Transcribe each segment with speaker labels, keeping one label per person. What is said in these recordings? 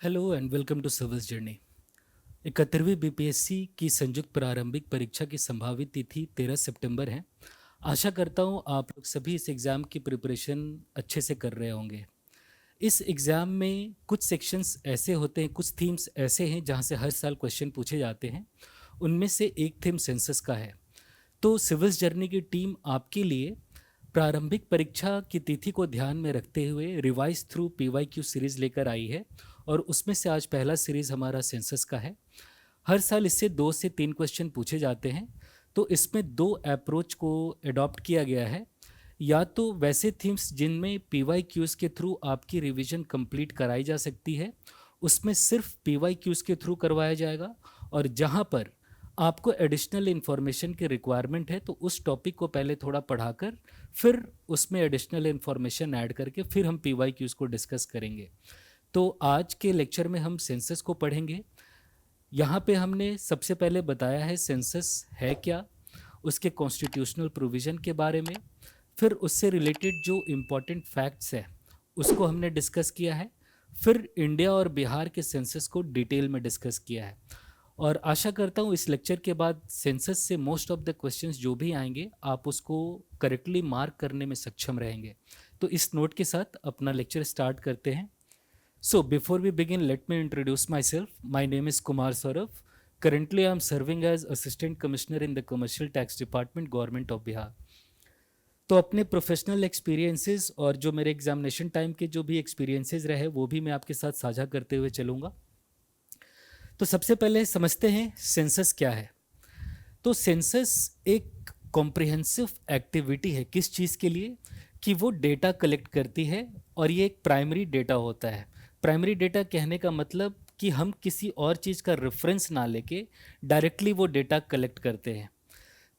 Speaker 1: Hello and welcome to service journey. 71वीं BPSC की संयुक्त प्रारंभिक परीक्षा की संभावित तिथि 13 सितंबर है। आशा करता हूँ आप लोग सभी इस एग्ज़ाम की प्रिपरेशन अच्छे से कर रहे होंगे। इस एग्ज़ाम में कुछ सेक्शंस ऐसे होते हैं, कुछ थीम्स ऐसे हैं जहाँ से हर साल क्वेश्चन पूछे जाते हैं। उनमें से एक थीम सेंसस का है। तो सिविल्स जर्नी की टीम आपके लिए प्रारंभिक परीक्षा की तिथि को ध्यान में रखते हुए रिवाइज थ्रू पीवाईक्यू सीरीज़ लेकर आई है और उसमें से आज पहला सीरीज़ हमारा सेंसस का है। हर साल इससे 2 से 3 क्वेश्चन पूछे जाते हैं। तो इसमें 2 अप्रोच को अडॉप्ट किया गया है। या तो वैसे थीम्स जिनमें पीवाईक्यूज़ के थ्रू आपकी रिवीजन कंप्लीट कराई जा सकती है, उसमें सिर्फ पीवाईक्यूज़ के थ्रू करवाया जाएगा। और जहाँ पर आपको एडिशनल इन्फॉर्मेशन की रिक्वायरमेंट है तो उस टॉपिक को पहले थोड़ा पढ़ाकर फिर उसमें एडिशनल इन्फॉर्मेशन ऐड करके फिर हम पीवाईक्यूज़ को डिस्कस करेंगे। तो आज के लेक्चर में हम सेंसस को पढ़ेंगे। यहाँ पे हमने सबसे पहले बताया है सेंसस है क्या, उसके कॉन्स्टिट्यूशनल प्रोविज़न के बारे में, फिर उससे रिलेटेड जो इम्पोर्टेंट फैक्ट्स है उसको हमने डिस्कस किया है, फिर इंडिया और बिहार के सेंसस को डिटेल में डिस्कस किया है। और आशा करता हूँ इस लेक्चर के बाद सेंसस से मोस्ट ऑफ द क्वेश्चंस जो भी आएंगे आप उसको करेक्टली मार्क करने में सक्षम रहेंगे। तो इस नोट के साथ अपना लेक्चर स्टार्ट करते हैं। So, before we begin, let me introduce myself. My name is Kumar Saurav. Currently, I am serving as Assistant Commissioner in the Commercial Tax Department, Government of Bihar. तो अपने professional experiences और जो मेरे examination time के जो भी experiences रहे वो भी मैं आपके साथ साझा करते हुए चलूँगा। तो सबसे पहले समझते हैं सेंसस क्या है। तो सेंसस एक कॉम्प्रिहेंसिव एक्टिविटी है किस चीज़ के लिए कि वो डेटा कलेक्ट करती है और ये एक प्राइमरी डेटा होता है। प्राइमरी डेटा कहने का मतलब कि हम किसी और चीज़ का रेफरेंस ना लेके डायरेक्टली वो डेटा कलेक्ट करते हैं।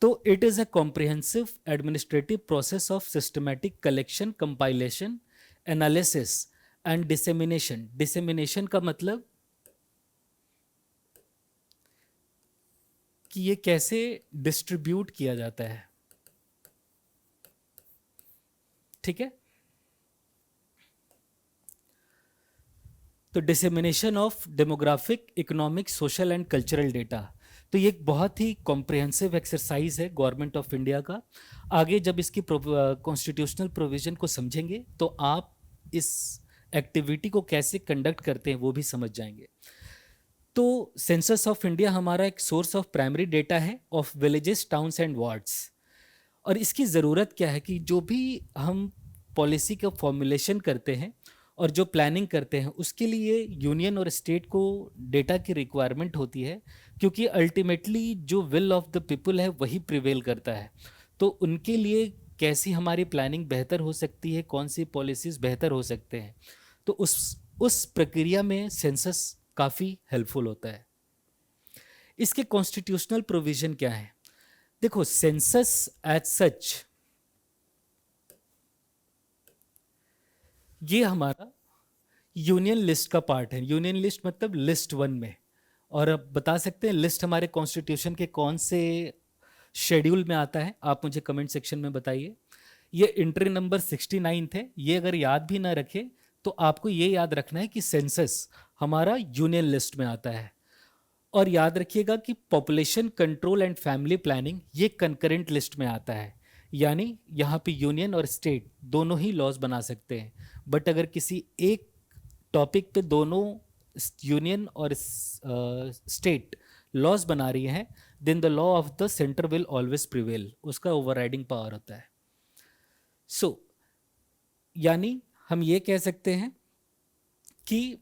Speaker 1: तो it is a comprehensive administrative process of systematic collection, compilation, analysis and dissemination. Dissemination का मतलब कि ये कैसे डिस्ट्रीब्यूट किया जाता है। ठीक है, तो dissemination of demographic, economic, social and cultural data. तो ये एक बहुत ही कॉम्प्रिहेंसिव एक्सरसाइज है गवर्नमेंट ऑफ इंडिया का। आगे जब इसकी कॉन्स्टिट्यूशनल प्रोविजन को समझेंगे तो आप इस एक्टिविटी को कैसे कंडक्ट करते हैं वो भी समझ जाएंगे। तो सेंसस ऑफ इंडिया हमारा एक सोर्स ऑफ प्राइमरी डेटा है of villages, towns and wards. और इसकी ज़रूरत क्या है कि जो भी हम पॉलिसी का फॉर्मुलेशन करते हैं और जो प्लानिंग करते हैं उसके लिए यूनियन और स्टेट को डेटा की रिक्वायरमेंट होती है, क्योंकि अल्टीमेटली जो विल ऑफ द पीपल है वही प्रिवेल करता है। तो उनके लिए कैसी हमारी प्लानिंग बेहतर हो सकती है, कौन सी पॉलिसीज़ बेहतर हो सकते हैं, तो उस प्रक्रिया में सेंसस काफ़ी हेल्पफुल होता है। इसके कॉन्स्टिट्यूशनल प्रोविज़न क्या है? देखो, सेंसस एज सच ये हमारा यूनियन लिस्ट का पार्ट है। यूनियन लिस्ट मतलब लिस्ट 1 में। और अब बता सकते हैं लिस्ट हमारे कॉन्स्टिट्यूशन के कौन से शेड्यूल में आता है? आप मुझे कमेंट सेक्शन में बताइए। ये एंट्री नंबर 69 है। ये अगर याद भी ना रखे तो आपको ये याद रखना है कि सेंसस हमारा यूनियन लिस्ट में आता है। और याद रखिएगा कि population control and family planning ये कंकरेंट लिस्ट में आता है। यानी यहाँ पे यूनियन और स्टेट दोनों ही लॉज बना सकते हैं। बट अगर किसी एक टॉपिक पे दोनों यूनियन और स्टेट लॉज बना रही हैं, then the law of the centre will always prevail. उसका ओवरराइडिंग पावर होता है। सो यानी हम ये कह सकते हैं कि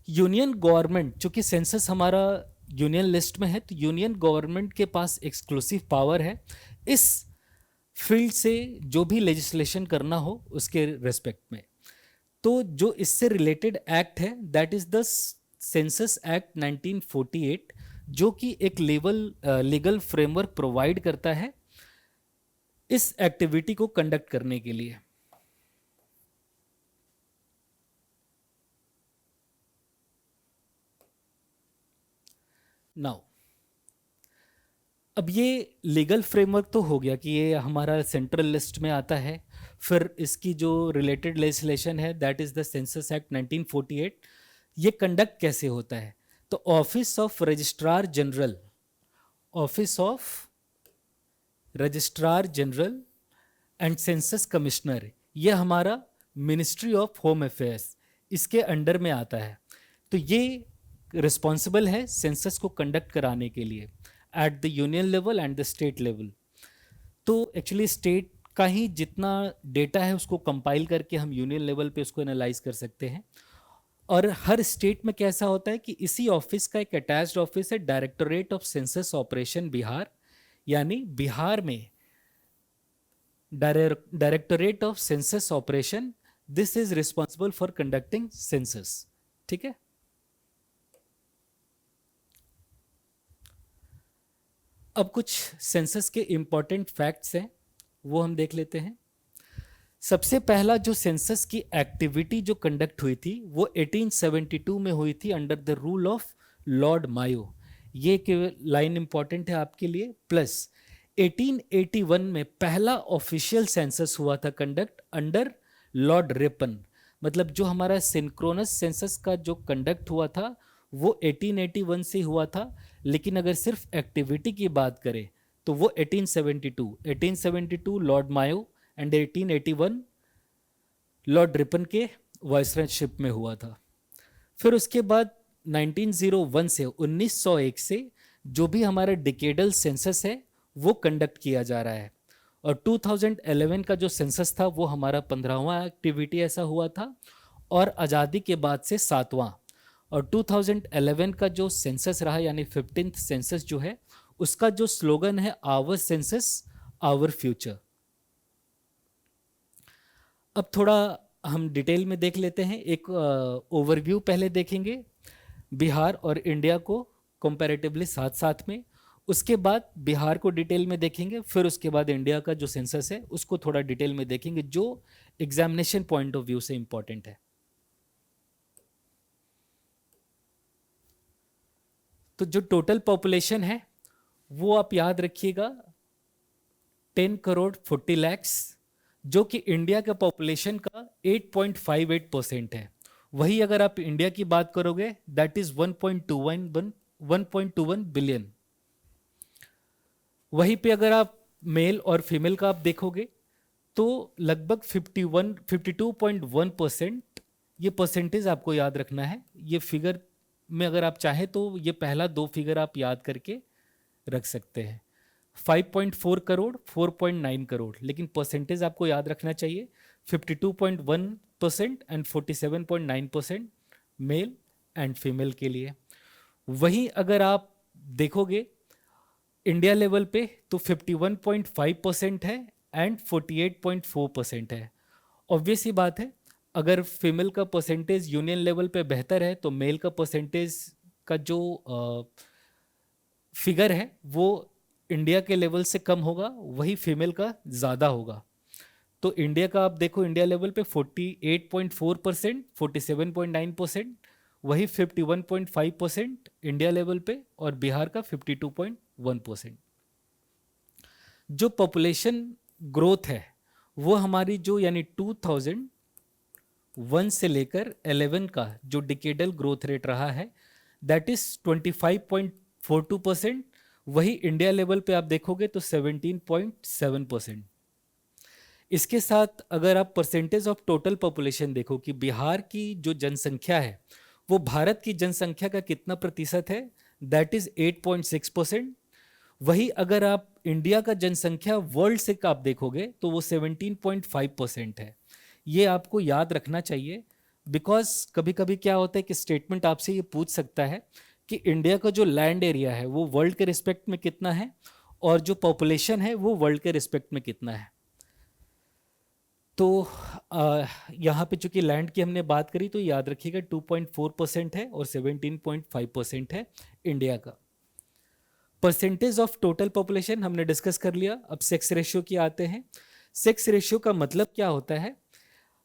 Speaker 1: यूनियन गवर्नमेंट, चूंकि सेंसस हमारा यूनियन लिस्ट में है, तो यूनियन गवर्नमेंट के पास एक्सक्लूसिव पावर है इस फील्ड से जो भी लेजिस्लेशन करना हो उसके रेस्पेक्ट में। तो जो इससे रिलेटेड एक्ट है that is the census act 1948, जो कि एक लीगल फ्रेमवर्क प्रोवाइड करता है इस एक्टिविटी को कंडक्ट करने के लिए। नाउ अब ये लीगल फ्रेमवर्क तो हो गया कि ये हमारा सेंट्रल लिस्ट में आता है। फिर इसकी जो रिलेटेड लेजिस्लेशन है that is the census act 1948। ये कंडक्ट कैसे होता है? तो office of registrar general, office of registrar general and census commissioner, ये हमारा मिनिस्ट्री ऑफ होम अफेयर्स, इसके अंडर में आता है। तो ये रिस्पॉन्सिबल है सेंसस को कंडक्ट कराने के लिए at the union level and the state level. तो एक्चुअली स्टेट का ही जितना डेटा है उसको कंपाइल करके हम यूनियन लेवल पे उसको एनालाइज कर सकते हैं। और हर स्टेट में कैसा होता है कि इसी ऑफिस का एक अटैच्ड ऑफिस है, directorate of census operation Bihar, यानी बिहार में directorate of census operation, this is responsible for conducting census. ठीक है। अब कुछ सेंसस के इंपॉर्टेंट फैक्ट्स हैं, वो हम देख लेते हैं। सबसे पहला जो सेंसस की एक्टिविटी जो कंडक्ट हुई थी वो 1872 में हुई थी under the rule of Lord Mayo. ये लाइन इंपॉर्टेंट है आपके लिए। प्लस 1881 में पहला ऑफिशियल सेंसस हुआ था कंडक्ट अंडर लॉर्ड रिपन। मतलब जो हमारा सिंक्रोनस सेंसस का जो कंडक्ट हुआ था वो 1881 से हुआ था, लेकिन अगर सिर्फ एक्टिविटी की बात करें तो वो 1872 Lord Mayo and 1881 Lord Ripon के वाइसरॉयशिप में हुआ था। फिर उसके बाद 1901 से 1901 से जो भी हमारा डिकेडल सेंसस है वो कंडक्ट किया जा रहा है। और 2011 का जो सेंसस था वो हमारा 15वां एक्टिविटी ऐसा हुआ था और आज़ादी के बाद से 7वां। और 2011 का जो सेंसस रहा यानी 15th सेंसस जो है उसका जो स्लोगन है आवर सेंसस आवर फ्यूचर। अब थोड़ा हम डिटेल में देख लेते हैं। एक ओवरव्यू पहले देखेंगे बिहार और इंडिया को कंपैरेटिवली साथ साथ में, उसके बाद बिहार को डिटेल में देखेंगे, फिर उसके बाद इंडिया का जो सेंसस है उसको थोड़ा डिटेल में देखेंगे जो एग्जामिनेशन पॉइंट ऑफ व्यू से इंपॉर्टेंट है। तो जो टोटल पॉपुलेशन है वो आप याद रखिएगा 10 करोड़ 40 लाख, जो कि इंडिया के पॉपुलेशन का 8.58% है। वही अगर आप इंडिया की बात करोगे दैट इज 1.21 बिलियन। वहीं पे अगर आप मेल और फीमेल का आप देखोगे तो लगभग 52.1%, ये परसेंटेज आपको याद रखना है। ये फिगर में अगर आप चाहें तो ये पहला दो फिगर आप याद करके रख सकते हैं, 5.4 करोड़ 4.9 करोड़, लेकिन परसेंटेज आपको याद रखना चाहिए 52.1% एंड 47.9% मेल एंड फीमेल के लिए। वहीं अगर आप देखोगे इंडिया लेवल पे तो 51.5% है एंड 48.4% है। ऑब्वियस ही बात है, अगर फीमेल का परसेंटेज यूनियन लेवल पे बेहतर है तो मेल का परसेंटेज का जो फिगर है वो इंडिया के लेवल से कम होगा, वही फीमेल का ज़्यादा होगा। तो इंडिया का आप देखो इंडिया लेवल पे 48.4%, 47.9%, वही 51.5% इंडिया लेवल पे, और बिहार का 52.1%। जो पॉपुलेशन ग्रोथ है वो हमारी जो यानी 2001 से लेकर 11 का जो डिकेडल ग्रोथ रेट रहा है दैट इज 25.42%। वही इंडिया लेवल पे आप देखोगे तो 17.7%। इसके साथ अगर आप परसेंटेज ऑफ टोटल पॉपुलेशन देखो कि बिहार की जो जनसंख्या है वो भारत की जनसंख्या का कितना प्रतिशत है दैट इज 8.6%। वही अगर आप इंडिया का जनसंख्या वर्ल्ड से आप देखोगे तो वो 17.5% है। ये आपको याद रखना चाहिए बिकॉज कभी कभी क्या होता है कि स्टेटमेंट आपसे ये पूछ सकता है कि इंडिया का जो लैंड एरिया है वो वर्ल्ड के रिस्पेक्ट में कितना है और जो पॉपुलेशन है वो वर्ल्ड के रिस्पेक्ट में कितना है। तो यहाँ पे चूंकि लैंड की हमने बात करी तो याद रखिएगा 2.4% है और 17.5% है इंडिया का। परसेंटेज ऑफ टोटल पॉपुलेशन हमने डिस्कस कर लिया। अब सेक्स रेशियो की आते हैं। सेक्स रेशियो का मतलब क्या होता है?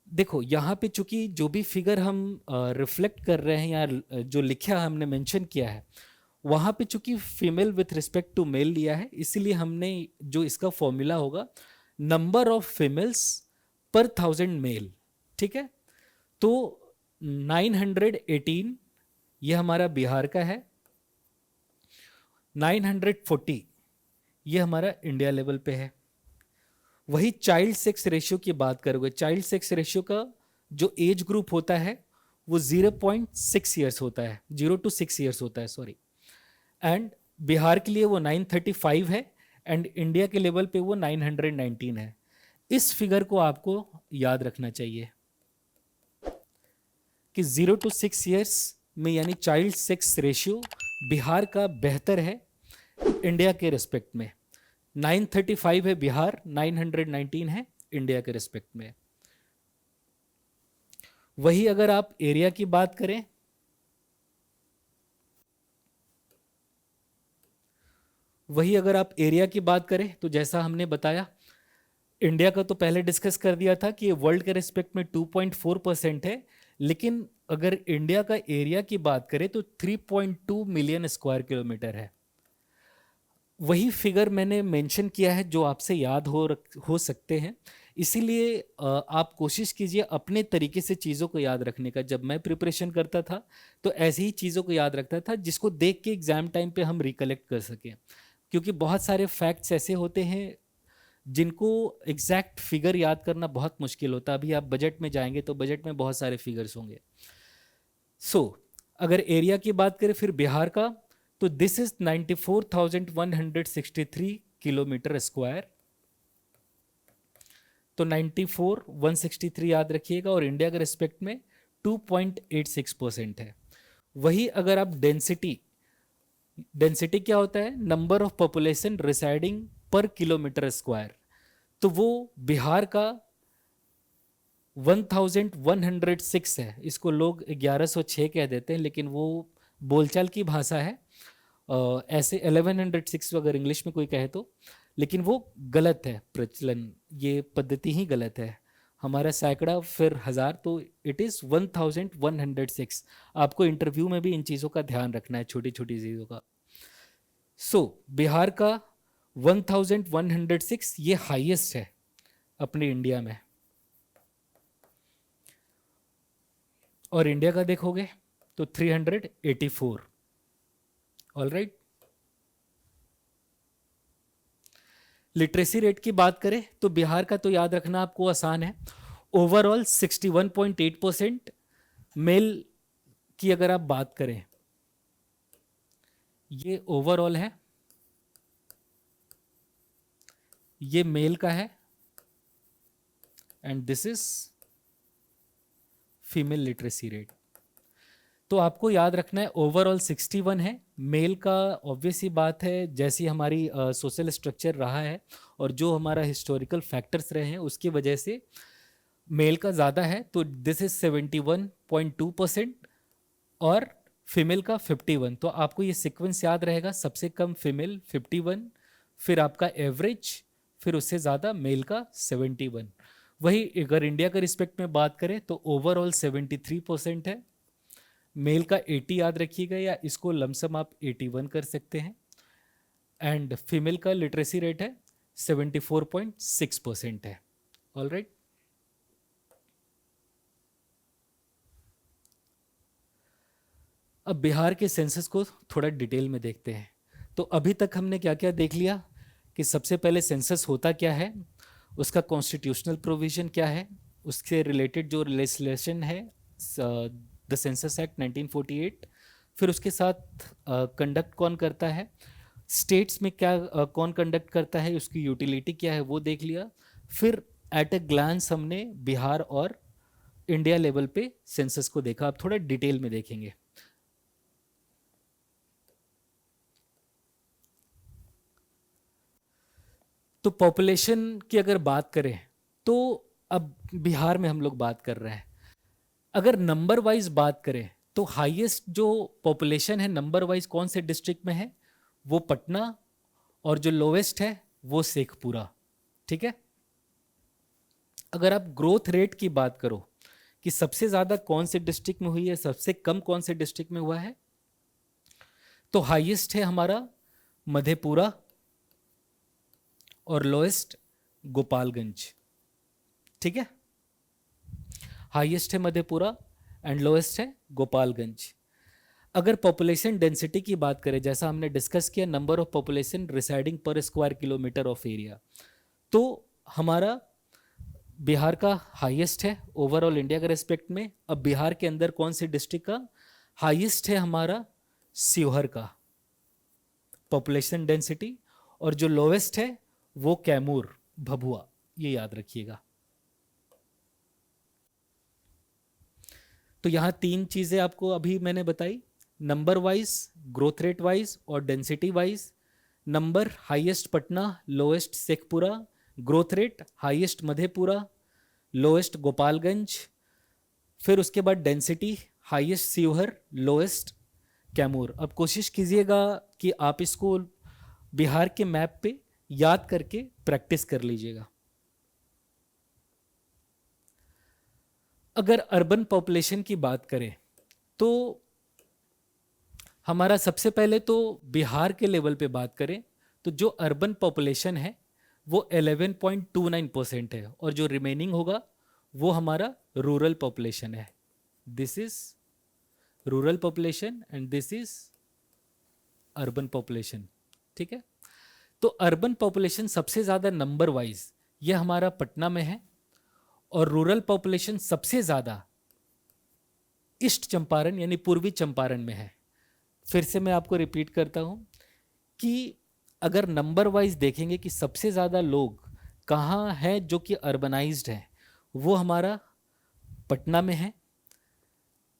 Speaker 1: देखो यहाँ पे चूंकि जो भी फिगर हम रिफ्लेक्ट कर रहे हैं या जो लिखा हमने मेंशन किया है वहाँ पे चूंकि female with respect to male लिया है, इसीलिए हमने जो इसका फॉर्मूला होगा नंबर ऑफ फीमेल्स पर 1000 मेल। ठीक है, तो 918 ये हमारा बिहार का है। 940 ये हमारा इंडिया लेवल पे है। वही चाइल्ड सेक्स रेशियो की बात करोगे, चाइल्ड सेक्स रेशियो का जो एज ग्रुप होता है वो 0.6 ईयर्स होता है, 0 to 6 ईयर्स होता है, सॉरी। एंड बिहार के लिए वो 935 है एंड इंडिया के लेवल पे वो 919 है। इस फिगर को आपको याद रखना चाहिए कि 0 to 6 ईयर्स में यानी चाइल्ड सेक्स रेशियो बिहार का बेहतर है इंडिया के रिस्पेक्ट में। 935 है बिहार, 919 है इंडिया के रिस्पेक्ट में। वही अगर आप एरिया की बात करें, तो जैसा हमने बताया, इंडिया का तो पहले डिस्कस कर दिया था कि वर्ल्ड के रिस्पेक्ट में 2.4% है, लेकिन अगर इंडिया का एरिया की बात करें तो 3.2 मिलियन स्क्वायर किलोमीटर है। वही फिगर मैंने मेंशन किया है जो आपसे याद हो सकते हैं, इसीलिए आप कोशिश कीजिए अपने तरीके से चीज़ों को याद रखने का। जब मैं प्रिपरेशन करता था तो ऐसी ही चीज़ों को याद रखता था जिसको देख के एग्ज़ाम टाइम पे हम रिकलेक्ट कर सकें, क्योंकि बहुत सारे फैक्ट्स ऐसे होते हैं जिनको एग्जैक्ट फिगर याद करना बहुत मुश्किल होता है। अभी आप बजट में जाएंगे तो बजट में बहुत सारे फिगर्स होंगे। अगर एरिया की बात करें फिर बिहार का, तो दिस इज 94,163 किलोमीटर स्क्वायर, तो 94,163 याद रखिएगा, और इंडिया के रिस्पेक्ट में 2.86% है। वही अगर आप डेंसिटी क्या होता है, नंबर ऑफ पॉपुलेशन रिसाइडिंग पर किलोमीटर स्क्वायर, तो वो बिहार का 1106 है। इसको लोग 1106 कह देते हैं, लेकिन वो बोलचाल की भाषा है। ऐसे 1106 अगर इंग्लिश में कोई कहे तो, लेकिन वो गलत है प्रचलन, ये पद्धति ही गलत है। हमारा सैकड़ा फिर हजार, तो इट इज़ 1106। आपको इंटरव्यू में भी इन चीज़ों का ध्यान रखना है, छोटी छोटी चीज़ों का। बिहार का 1106 ये हाईएस्ट है अपने इंडिया में। और इंडिया का देखोगे तो 384। ऑलराइट, लिटरेसी रेट की बात करें तो बिहार का तो याद रखना आपको आसान है। ओवरऑल 61.8%। मेल की अगर आप बात करें, ये ओवरऑल है, ये मेल का है, and this is female literacy rate. तो आपको याद रखना है ओवरऑल 61 है। मेल का ऑब्वियस ही बात है, जैसी हमारी सोशल स्ट्रक्चर रहा है और जो हमारा हिस्टोरिकल फैक्टर्स रहे हैं उसकी वजह से मेल का ज़्यादा है, तो दिस इज 71.2%, और फीमेल का 51। तो आपको ये सीक्वेंस याद रहेगा, सबसे कम फीमेल 51, फिर आपका एवरेज, फिर उससे ज़्यादा मेल का 71। वही अगर इंडिया के रिस्पेक्ट में बात करें तो ओवरऑल 73% है। मेल का 80 याद रखिएगा, या इसको लमसम आप 81 कर सकते हैं, एंड फीमेल का लिटरेसी रेट है 74.6% है। ऑलराइट, अब बिहार के सेंसस को थोड़ा डिटेल में देखते हैं। तो अभी तक हमने क्या क्या देख लिया कि सबसे पहले सेंसस होता क्या है, उसका कॉन्स्टिट्यूशनल प्रोविजन क्या है, उससे रिलेटेड जो लेजिस्लेशन है द सेंसस एक्ट 1948, फिर उसके साथ कंडक्ट कौन करता है, स्टेट्स में क्या कौन कंडक्ट करता है, उसकी यूटिलिटी क्या है वो देख लिया। फिर एट अ ग्लांस हमने बिहार और इंडिया लेवल पे सेंसस को देखा। अब थोड़ा डिटेल में देखेंगे। तो पॉपुलेशन की अगर बात करें तो अब बिहार में हम लोग बात कर रहे हैं। अगर नंबर वाइज बात करें तो हाईएस्ट जो पॉपुलेशन है नंबर वाइज कौन से डिस्ट्रिक्ट में है, वो पटना, और जो लोवेस्ट है वो शेखपुरा। ठीक है, अगर आप ग्रोथ रेट की बात करो कि सबसे ज़्यादा कौन से डिस्ट्रिक्ट में हुई है, सबसे कम कौन से डिस्ट्रिक्ट में हुआ है, तो हाईएस्ट है हमारा मधेपुरा और लोएस्ट गोपालगंज। ठीक है, हाईएस्ट है मधेपुरा एंड लोएस्ट है गोपालगंज। अगर पॉपुलेशन डेंसिटी की बात करें, जैसा हमने डिस्कस किया, नंबर ऑफ पॉपुलेशन रिसाइडिंग पर स्क्वायर किलोमीटर ऑफ एरिया, तो हमारा बिहार का हाईएस्ट है ओवरऑल इंडिया के रेस्पेक्ट में। अब बिहार के अंदर कौन सी डिस्ट्रिक्ट का हाईएस्ट है? हमारा शिवहर का पॉपुलेशन डेंसिटी, और जो लोवेस्ट है वो कैमूर भभुआ, ये याद रखिएगा। तो यहाँ तीन चीज़ें आपको अभी मैंने बताई, number wise, growth rate wise और density wise. Number highest Patna, lowest Sheikhpura, growth rate highest Madhepura, lowest Gopalganj, फिर उसके बाद density highest Sheohar, lowest Kaimur. अब कोशिश कीजिएगा कि आप इसको बिहार के मैप पे याद करके प्रैक्टिस कर लीजिएगा। अगर अर्बन पॉपुलेशन की बात करें तो हमारा सबसे पहले तो बिहार के लेवल पे बात करें तो जो अर्बन पॉपुलेशन है वो 11.29% है, और जो रिमेनिंग होगा वो हमारा रूरल पॉपुलेशन है। This is rural population and this is urban population. ठीक है, तो अर्बन पॉपुलेशन सबसे ज़्यादा नंबर वाइज ये हमारा पटना में है, और रूरल पॉपुलेशन सबसे ज़्यादा ईस्ट चंपारण यानी पूर्वी चंपारण में है। फिर से मैं आपको रिपीट करता हूँ कि अगर नंबर वाइज देखेंगे कि सबसे ज़्यादा लोग कहाँ हैं जो कि अर्बनाइज्ड हैं, वो हमारा पटना में है,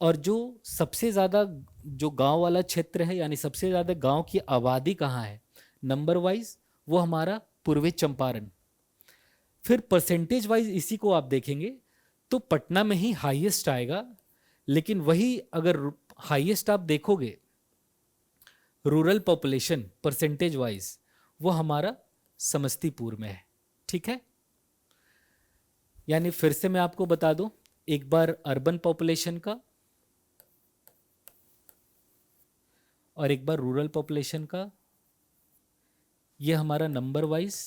Speaker 1: और जो सबसे ज़्यादा जो गांव वाला क्षेत्र है यानी सबसे ज़्यादा गांव की आबादी कहाँ है नंबर वाइज, वो हमारा पूर्वी चंपारण। फिर परसेंटेज वाइज इसी को आप देखेंगे तो पटना में ही हाईएस्ट आएगा, लेकिन वही अगर हाईएस्ट आप देखोगे रूरल पॉपुलेशन परसेंटेज वाइज, वो हमारा समस्तीपुर में है। ठीक है, यानी फिर से मैं आपको बता दूं एक बार अर्बन पॉपुलेशन का और एक बार रूरल पॉपुलेशन का। ये हमारा नंबर वाइज,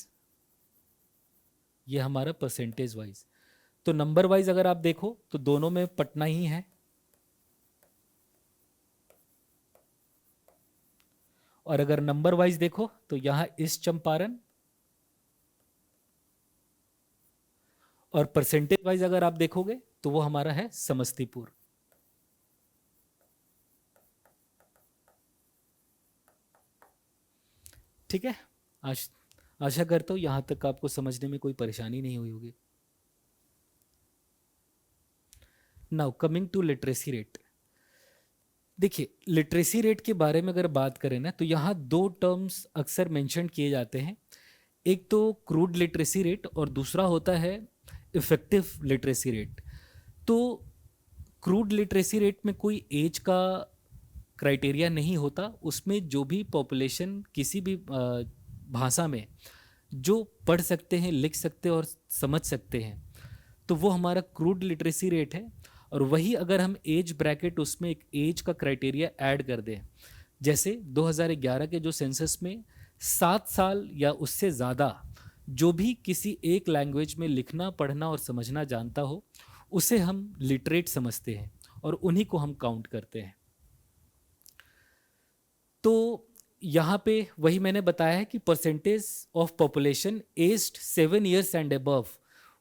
Speaker 1: ये हमारा परसेंटेज वाइज। तो नंबर वाइज अगर आप देखो तो दोनों में पटना ही है, और अगर नंबर वाइज देखो तो यहां ईस्ट चंपारण, और परसेंटेज वाइज अगर आप देखोगे तो वो हमारा है समस्तीपुर। ठीक है, आशा करता हूं यहां तक आपको समझने में कोई परेशानी नहीं हुई होगी। Now coming to literacy rate. देखिए, लिटरेसी रेट के बारे में अगर बात करें ना तो यहाँ दो टर्म्स अक्सर मेंशन किए जाते हैं, एक तो क्रूड लिटरेसी रेट और दूसरा होता है इफेक्टिव लिटरेसी रेट। तो क्रूड लिटरेसी रेट में कोई एज का क्राइटेरिया नहीं होता, उसमें जो भी पॉपुलेशन किसी भी भाषा में जो पढ़ सकते हैं, लिख सकते हैं और समझ सकते हैं, तो वो हमारा क्रूड लिटरेसी रेट है। और वही अगर हम एज ब्रैकेट उसमें एक एज का क्राइटेरिया ऐड कर दें, जैसे 2011 के जो सेंसस में 7 साल या उससे ज़्यादा जो भी किसी एक लैंग्वेज में लिखना पढ़ना और समझना जानता हो, उसे हम लिटरेट समझते हैं और उन्हीं को हम काउंट करते हैं। तो यहाँ पे वही मैंने बताया है कि percentage of population aged 7 years and above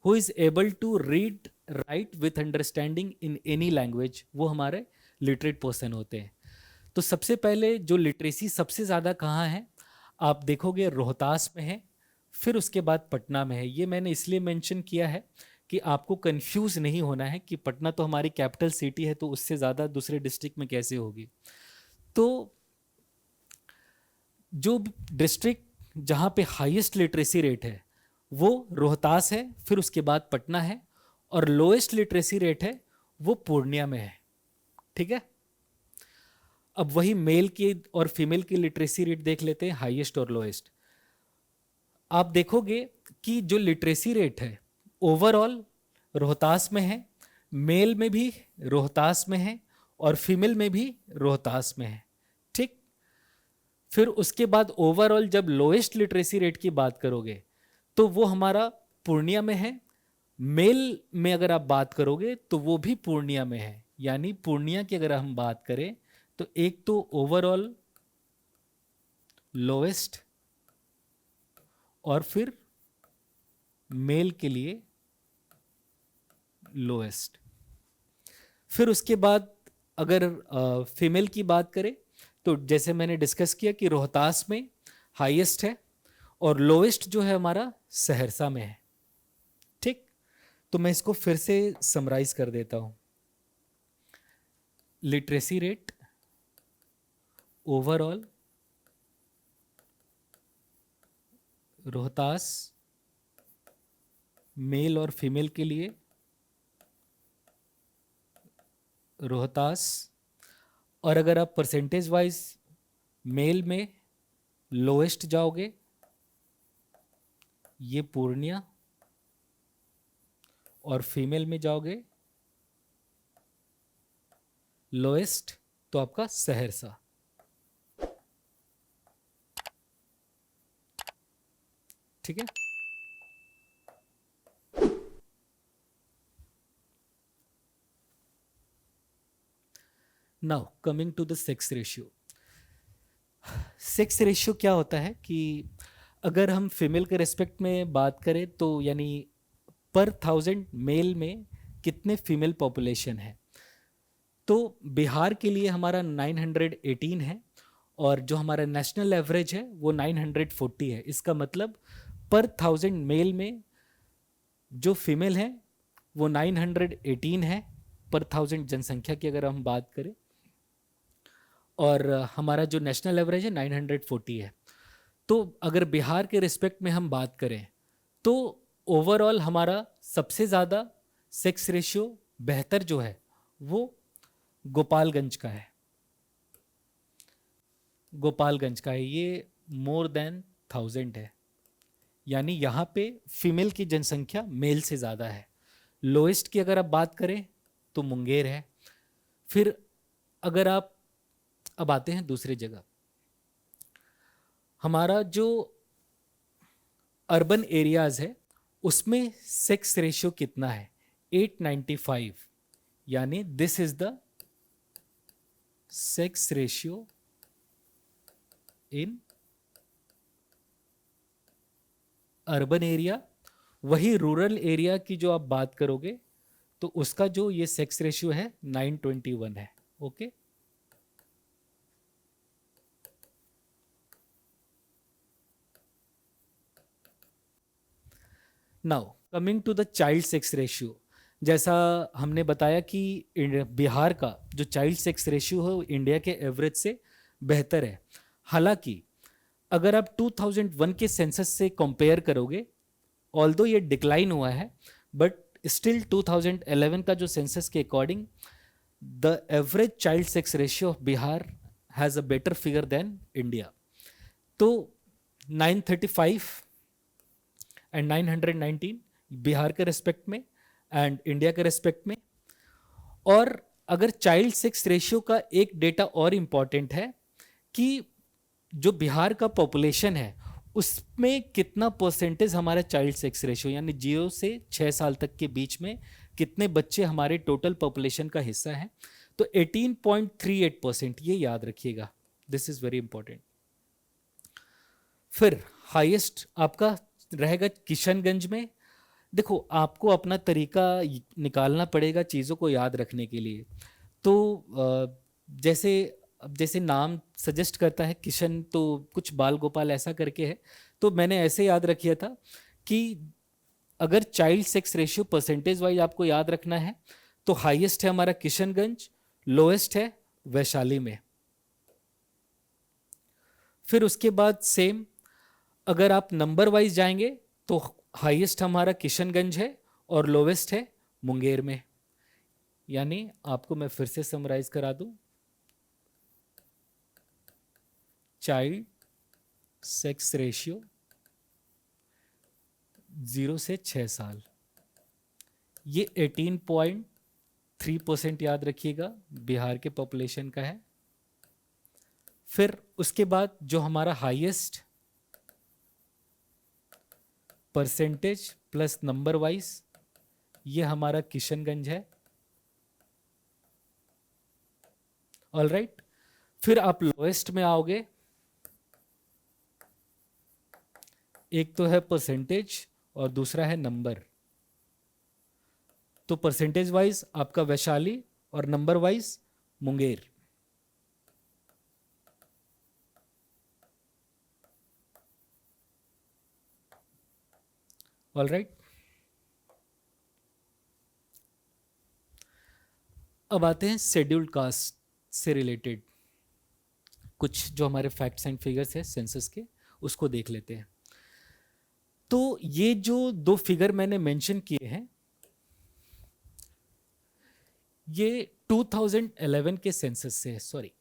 Speaker 1: who is able to read write with understanding in any language, वो हमारे लिटरेट पर्सन होते हैं। तो सबसे पहले जो लिटरेसी सबसे ज़्यादा कहाँ है आप देखोगे रोहतास में है, फिर उसके बाद पटना में है। ये मैंने इसलिए मेंशन किया है कि आपको कंफ्यूज नहीं होना है कि पटना तो हमारी कैपिटल सिटी है तो उससे ज़्यादा दूसरे डिस्ट्रिक्ट में कैसे होगी। तो जो डिस्ट्रिक्ट जहाँ पे हाईएस्ट लिटरेसी रेट है वो रोहतास है, फिर उसके बाद पटना है, और लोएस्ट लिटरेसी रेट है वो पूर्णिया में है। ठीक है, अब वही मेल की और फीमेल की लिटरेसी रेट देख लेते हैं, हाईएस्ट और लोएस्ट। आप देखोगे कि जो लिटरेसी रेट है ओवरऑल रोहतास में है, मेल में भी रोहतास में है और फीमेल में भी रोहतास में है। ठीक, फिर उसके बाद ओवरऑल जब लोएस्ट लिटरेसी रेट की बात करोगे तो वो हमारा पूर्णिया में है। मेल में अगर आप बात करोगे तो वो भी पूर्णिया में है, यानी पूर्णिया की अगर हम बात करें तो एक तो ओवरऑल लोएस्ट और फिर मेल के लिए लोएस्ट। फिर उसके बाद अगर फीमेल की बात करें तो जैसे मैंने डिस्कस किया कि रोहतास में हाईएस्ट है और लोएस्ट जो है हमारा सहरसा में है। ठीक, तो मैं इसको फिर से समराइज कर देता हूं। Literacy rate overall Rohtas male और फीमेल के लिए रोहतास, और अगर आप परसेंटेज वाइज मेल में लोएस्ट जाओगे ये पूर्णिया, और फीमेल में जाओगे लोएस्ट तो आपका सहरसा। ठीक है, now coming to the sex ratio. Sex ratio क्या होता है कि अगर हम फीमेल के रेस्पेक्ट में बात करें तो यानी पर 1000 मेल में कितने फीमेल पॉपुलेशन है, तो बिहार के लिए हमारा 918 है और जो हमारा नेशनल एवरेज है वो 940 है। इसका मतलब पर 1000 मेल में जो फीमेल है वो 918 है पर 1000 जनसंख्या की अगर हम बात करें, और हमारा जो नेशनल एवरेज है 940 है। तो अगर बिहार के रिस्पेक्ट में हम बात करें तो ओवरऑल हमारा सबसे ज़्यादा सेक्स रेशियो बेहतर जो है वो गोपालगंज का है। गोपालगंज का है, ये मोर देन 1000 है, यानी यहाँ पे फीमेल की जनसंख्या मेल से ज़्यादा है। लोएस्ट की अगर आप बात करें तो मुंगेर है। फिर अगर आप अब आते हैं दूसरी जगह, हमारा जो अर्बन एरियाज है उसमें सेक्स रेशियो कितना है 895, यानी this is the sex ratio in urban area. वही रूरल एरिया की जो आप बात करोगे तो उसका जो ये सेक्स रेशियो है 921 है। Okay, now coming to the child sex ratio. जैसा हमने बताया कि बिहार का जो चाइल्ड सेक्स रेशियो है वो इंडिया के एवरेज से बेहतर है। हालांकि अगर आप 2001 के सेंसस से कंपेयर करोगे, ऑल्दो ये डिक्लाइन हुआ है बट स्टिल 2011 का जो सेंसस के according the average child sex ratio of Bihar has a better figure than India. तो 935 एंड 919 बिहार के रेस्पेक्ट में एंड इंडिया के रेस्पेक्ट में। और अगर चाइल्ड सेक्स रेशियो का एक डेटा और इम्पॉर्टेंट है कि जो बिहार का पॉपुलेशन है उसमें कितना परसेंटेज हमारा चाइल्ड सेक्स रेशियो यानी 0 से 6 साल तक के बीच में कितने बच्चे हमारे टोटल पॉपुलेशन का हिस्सा है, तो 18.38%, ये याद रखिएगा, दिस इज वेरी इंपॉर्टेंट। फिर हाईएस्ट आपका रहेगा किशनगंज में। देखो आपको अपना तरीका निकालना पड़ेगा चीज़ों को याद रखने के लिए। तो जैसे जैसे नाम सजेस्ट करता है किशन, तो कुछ बाल गोपाल ऐसा करके है, तो मैंने ऐसे याद रखिया था कि अगर child sex ratio percentage wise आपको याद रखना है तो हाईएस्ट है हमारा किशनगंज, लोएस्ट है वैशाली में। फिर उसके बाद सेम अगर आप नंबर वाइज जाएंगे तो हाईएस्ट हमारा किशनगंज है और लोवेस्ट है मुंगेर में। यानी आपको मैं फिर से समराइज करा दूं, चाइल्ड सेक्स रेशियो 0 से 6 साल, ये 18.3% याद रखिएगा बिहार के पॉपुलेशन का है। फिर उसके बाद जो हमारा highest percentage plus number wise ये हमारा किशनगंज है। ऑल राइट, फिर आप लोएस्ट में आओगे, एक तो है परसेंटेज और दूसरा है नंबर। तो परसेंटेज वाइज आपका वैशाली और number wise Munger. All right. अब आते हैं शेड्यूल्ड कास्ट से रिलेटेड कुछ जो हमारे फैक्ट्स एंड फिगर्स है सेंसस के, उसको देख लेते हैं। तो ये जो दो फिगर मैंने मेंशन किए हैं, ये 2011 के सेंसस से है। सॉरी,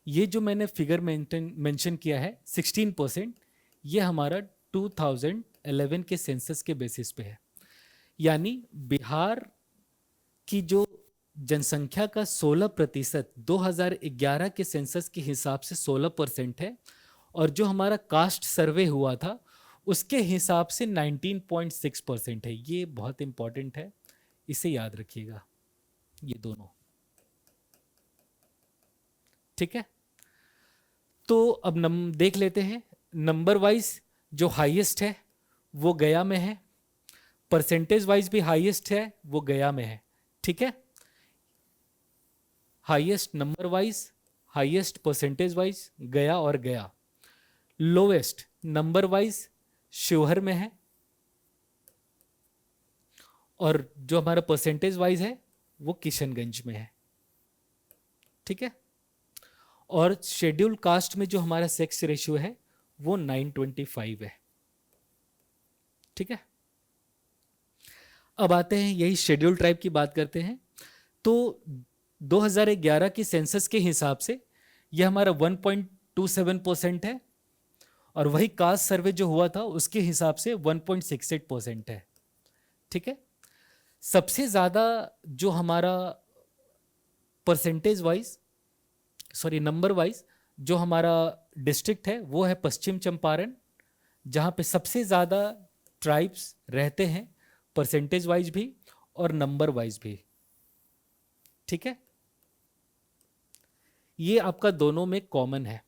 Speaker 1: ये जो मैंने फिगर मेंशन किया है 16%, ये हमारा 2011 के सेंसस के बेसिस पे है। यानी बिहार की जो जनसंख्या का 16% 2011 के सेंसस के हिसाब से 16% है, और जो हमारा कास्ट सर्वे हुआ था उसके हिसाब से 19.6% है। ये बहुत इंपॉर्टेंट है, इसे याद रखिएगा, ये दोनों। ठीक है, तो अब देख लेते हैं नंबर वाइज जो हाईएस्ट है वो गया में है, परसेंटेज वाइज भी हाईएस्ट है वो गया में है। ठीक है, highest number wise, highest percentage wise गया और गया। लोवेस्ट नंबर वाइज शिवहर में है, और जो हमारा परसेंटेज वाइज है वो किशनगंज में है। ठीक है, और शेड्यूल कास्ट में जो हमारा सेक्स रेशियो है वो 925 है। ठीक है, अब आते हैं यही शेड्यूल ट्राइब की बात करते हैं। तो 2011 की सेंसस के हिसाब से यह हमारा 1.27% है, और वही कास्ट सर्वे जो हुआ था उसके हिसाब से 1.68% है। ठीक है, सबसे ज़्यादा जो हमारा percentage wise, sorry number wise जो हमारा डिस्ट्रिक्ट है वो है पश्चिम चंपारण, जहाँ पे सबसे ज़्यादा ट्राइब्स रहते हैं, परसेंटेज वाइज भी और नंबर वाइज भी। ठीक है, ये आपका दोनों में कॉमन है।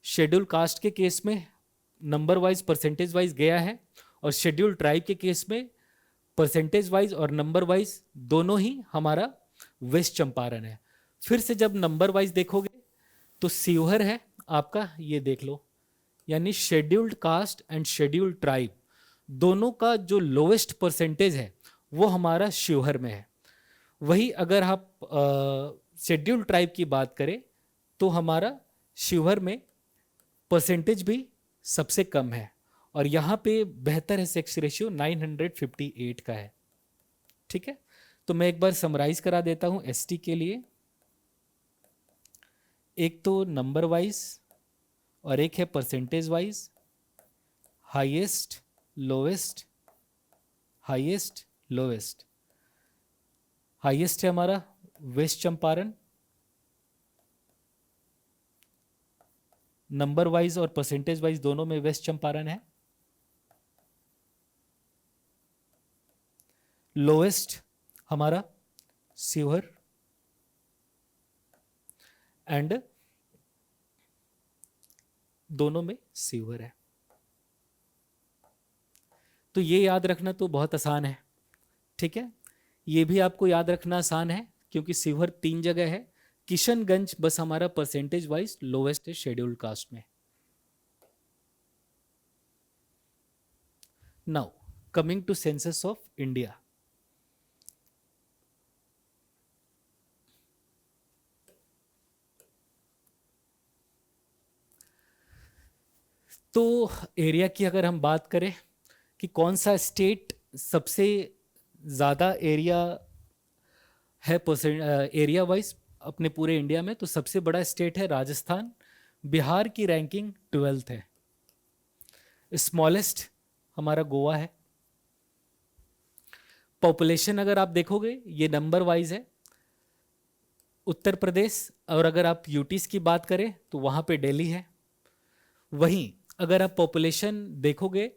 Speaker 1: शेड्यूल कास्ट के केस में नंबर वाइज परसेंटेज वाइज गया है, और शेड्यूल ट्राइब के केस में परसेंटेज वाइज और नंबर वाइज दोनों ही हमारा वेस्ट चंपारण है। फिर से जब नंबर वाइज देखोगे तो शिवहर है आपका, ये देख लो, यानी scheduled caste and scheduled tribe दोनों का जो लोवेस्ट परसेंटेज है वो हमारा शिवहर में है। वही अगर आप शेड्यूल्ड ट्राइब की बात करें तो हमारा शिवहर में परसेंटेज भी सबसे कम है, और यहाँ पे बेहतर है सेक्स रेशियो 958 का है। ठीक है, तो मैं एक बार समराइज करा देता हूँ एसटी के लिए। एक तो नंबर वाइज और एक है percentage wise, highest lowest, highest lowest. Highest है हमारा वेस्ट चंपारण, नंबर वाइज और परसेंटेज वाइज दोनों में वेस्ट चंपारण है। लोवेस्ट हमारा शिवहर, एंड दोनों में शिवहर है। तो ये याद रखना तो बहुत आसान है। ठीक है, ये भी आपको याद रखना आसान है क्योंकि शिवहर 3 जगह है। किशनगंज बस हमारा परसेंटेज वाइज लोवेस्ट है शेड्यूल्ड कास्ट में। Now coming to census of India. तो एरिया की अगर हम बात करें कि कौन सा स्टेट सबसे ज़्यादा एरिया है एरिया वाइज अपने पूरे इंडिया में, तो सबसे बड़ा स्टेट है राजस्थान। बिहार की रैंकिंग 12th है। स्मॉलेस्ट हमारा गोवा है। पॉपुलेशन अगर आप देखोगे ये नंबर वाइज है, उत्तर प्रदेश, और अगर आप यूटीज की बात करें तो वहाँ पे दिल्ली है। वहीं अगर आप पॉपुलेशन देखोगे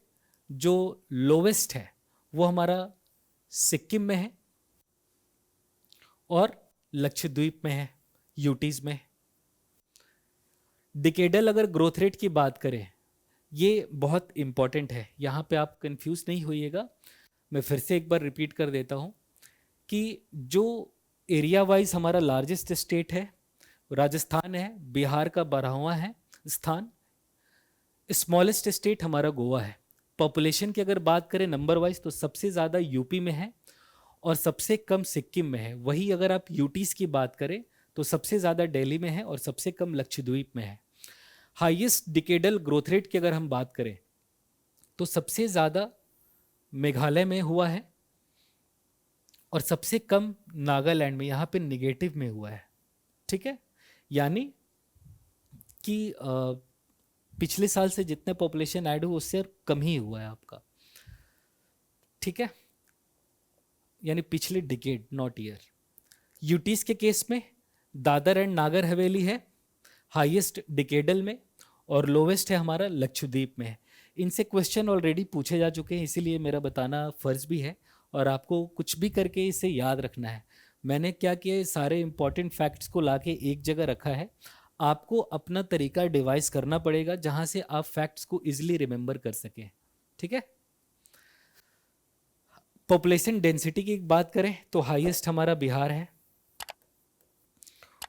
Speaker 1: जो लोवेस्ट है वो हमारा सिक्किम में है, और लक्षद्वीप में है, यूटीज में। डिकेडल अगर ग्रोथ रेट की बात करें, ये बहुत इंपॉर्टेंट है, यहाँ पे आप कंफ्यूज नहीं होइएगा। मैं फिर से एक बार रिपीट कर देता हूँ कि जो एरिया वाइज हमारा लार्जेस्ट स्टेट है राजस्थान है, बिहार का 12वां है स्थान। स्मॉलेस्ट स्टेट हमारा गोवा है। पॉपुलेशन की अगर बात करें नंबर वाइज तो सबसे ज़्यादा यूपी में है और सबसे कम सिक्किम में है। वही अगर आप यूटीज की बात करें तो सबसे ज़्यादा दिल्ली में है और सबसे कम लक्षद्वीप में है। हाईएस्ट डिकेडल ग्रोथ रेट की अगर हम बात करें तो सबसे ज़्यादा मेघालय में हुआ है और सबसे कम नागालैंड में, यहाँ पे निगेटिव में हुआ है। ठीक है, यानी कि पिछले साल से जितने पॉपुलेशन ऐड हुआ उससे कम ही हुआ है आपका। ठीक है, यानी पिछले डिकेड, नॉट ईयर। यूटीज के केस में दादर एंड नागर हवेली है हाईएस्ट डिकेडल में और लोवेस्ट है हमारा लक्षद्वीप में है। इनसे क्वेश्चन ऑलरेडी पूछे जा चुके हैं, इसीलिए मेरा बताना फ़र्ज़ भी है और आपको कुछ भी करके इसे याद रखना है। मैंने क्या किया, सारे इंपॉर्टेंट फैक्ट्स को लाके एक जगह रखा है। आपको अपना तरीका डिवाइस करना पड़ेगा जहाँ से आप फैक्ट्स को ईजिली रिमेंबर कर सकें। ठीक है, पॉपुलेशन डेंसिटी की बात करें तो हाईएस्ट हमारा बिहार है।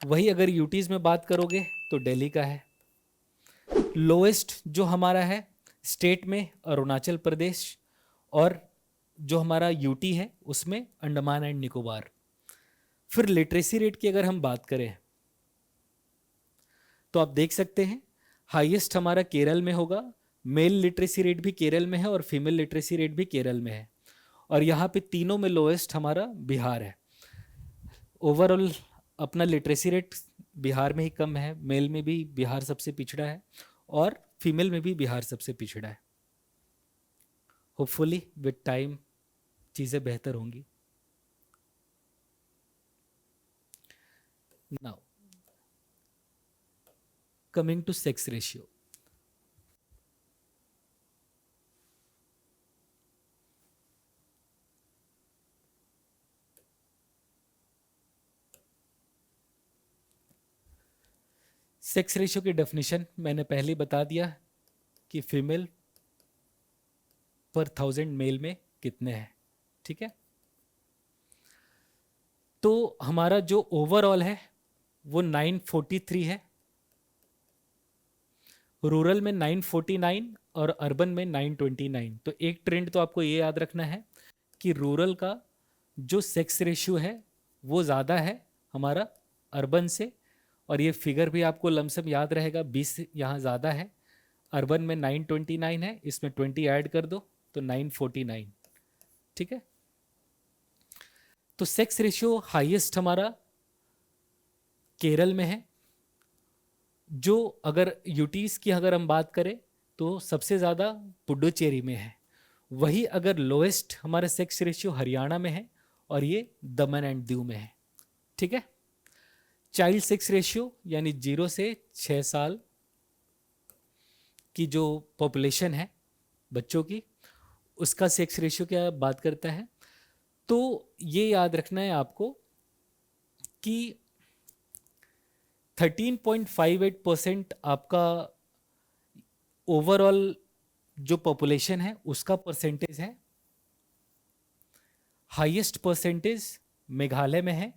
Speaker 1: वही अगर यूटीज़ में बात करोगे तो दिल्ली का है। लोएस्ट जो हमारा है स्टेट में अरुणाचल प्रदेश और जो हमारा यूटी है उसमें अंडमान एंड निकोबार। फिर लिटरेसी रेट की अगर हम बात करें तो आप देख सकते हैं हाईएस्ट हमारा केरल में होगा। मेल लिटरेसी रेट भी केरल में है और फीमेल लिटरेसी रेट भी केरल में है और यहाँ पे तीनों में लोएस्ट हमारा बिहार है। ओवरऑल अपना लिटरेसी रेट बिहार में ही कम है, मेल में भी बिहार सबसे पिछड़ा है और फीमेल में भी बिहार सबसे पिछड़ा है। होपफुली विद टाइम चीज़ें बेहतर होंगी। Now coming to sex ratio. Sex ratio की डेफिनेशन मैंने पहले बता दिया कि फीमेल पर 1000 मेल में कितने हैं। ठीक है, तो हमारा जो ओवरऑल है वो 943 है, रूरल में 949 और अर्बन में 929। तो एक ट्रेंड तो आपको ये याद रखना है कि रूरल का जो सेक्स रेशियो है वो ज़्यादा है हमारा अर्बन से, और ये फिगर भी आपको लमसम याद रहेगा, 20 यहाँ ज़्यादा है। अर्बन में 929 है, इसमें 20 ऐड कर दो तो 949। ठीक है, तो सेक्स रेशियो हाईएस्ट हमारा केरल में है। जो अगर यूटीज की अगर हम बात करें तो सबसे ज़्यादा पुडुचेरी में है। वही अगर लोएस्ट हमारा सेक्स रेशियो हरियाणा में है और ये दमन एंड दीव में है। ठीक है, चाइल्ड सेक्स रेशियो यानी 0 से 6 साल की जो पॉपुलेशन है बच्चों की, उसका सेक्स रेशियो क्या बात करता है। तो ये याद रखना है आपको कि 13.58% आपका ओवरऑल जो पॉपुलेशन है उसका परसेंटेज है। हाईएस्ट परसेंटेज मेघालय में है,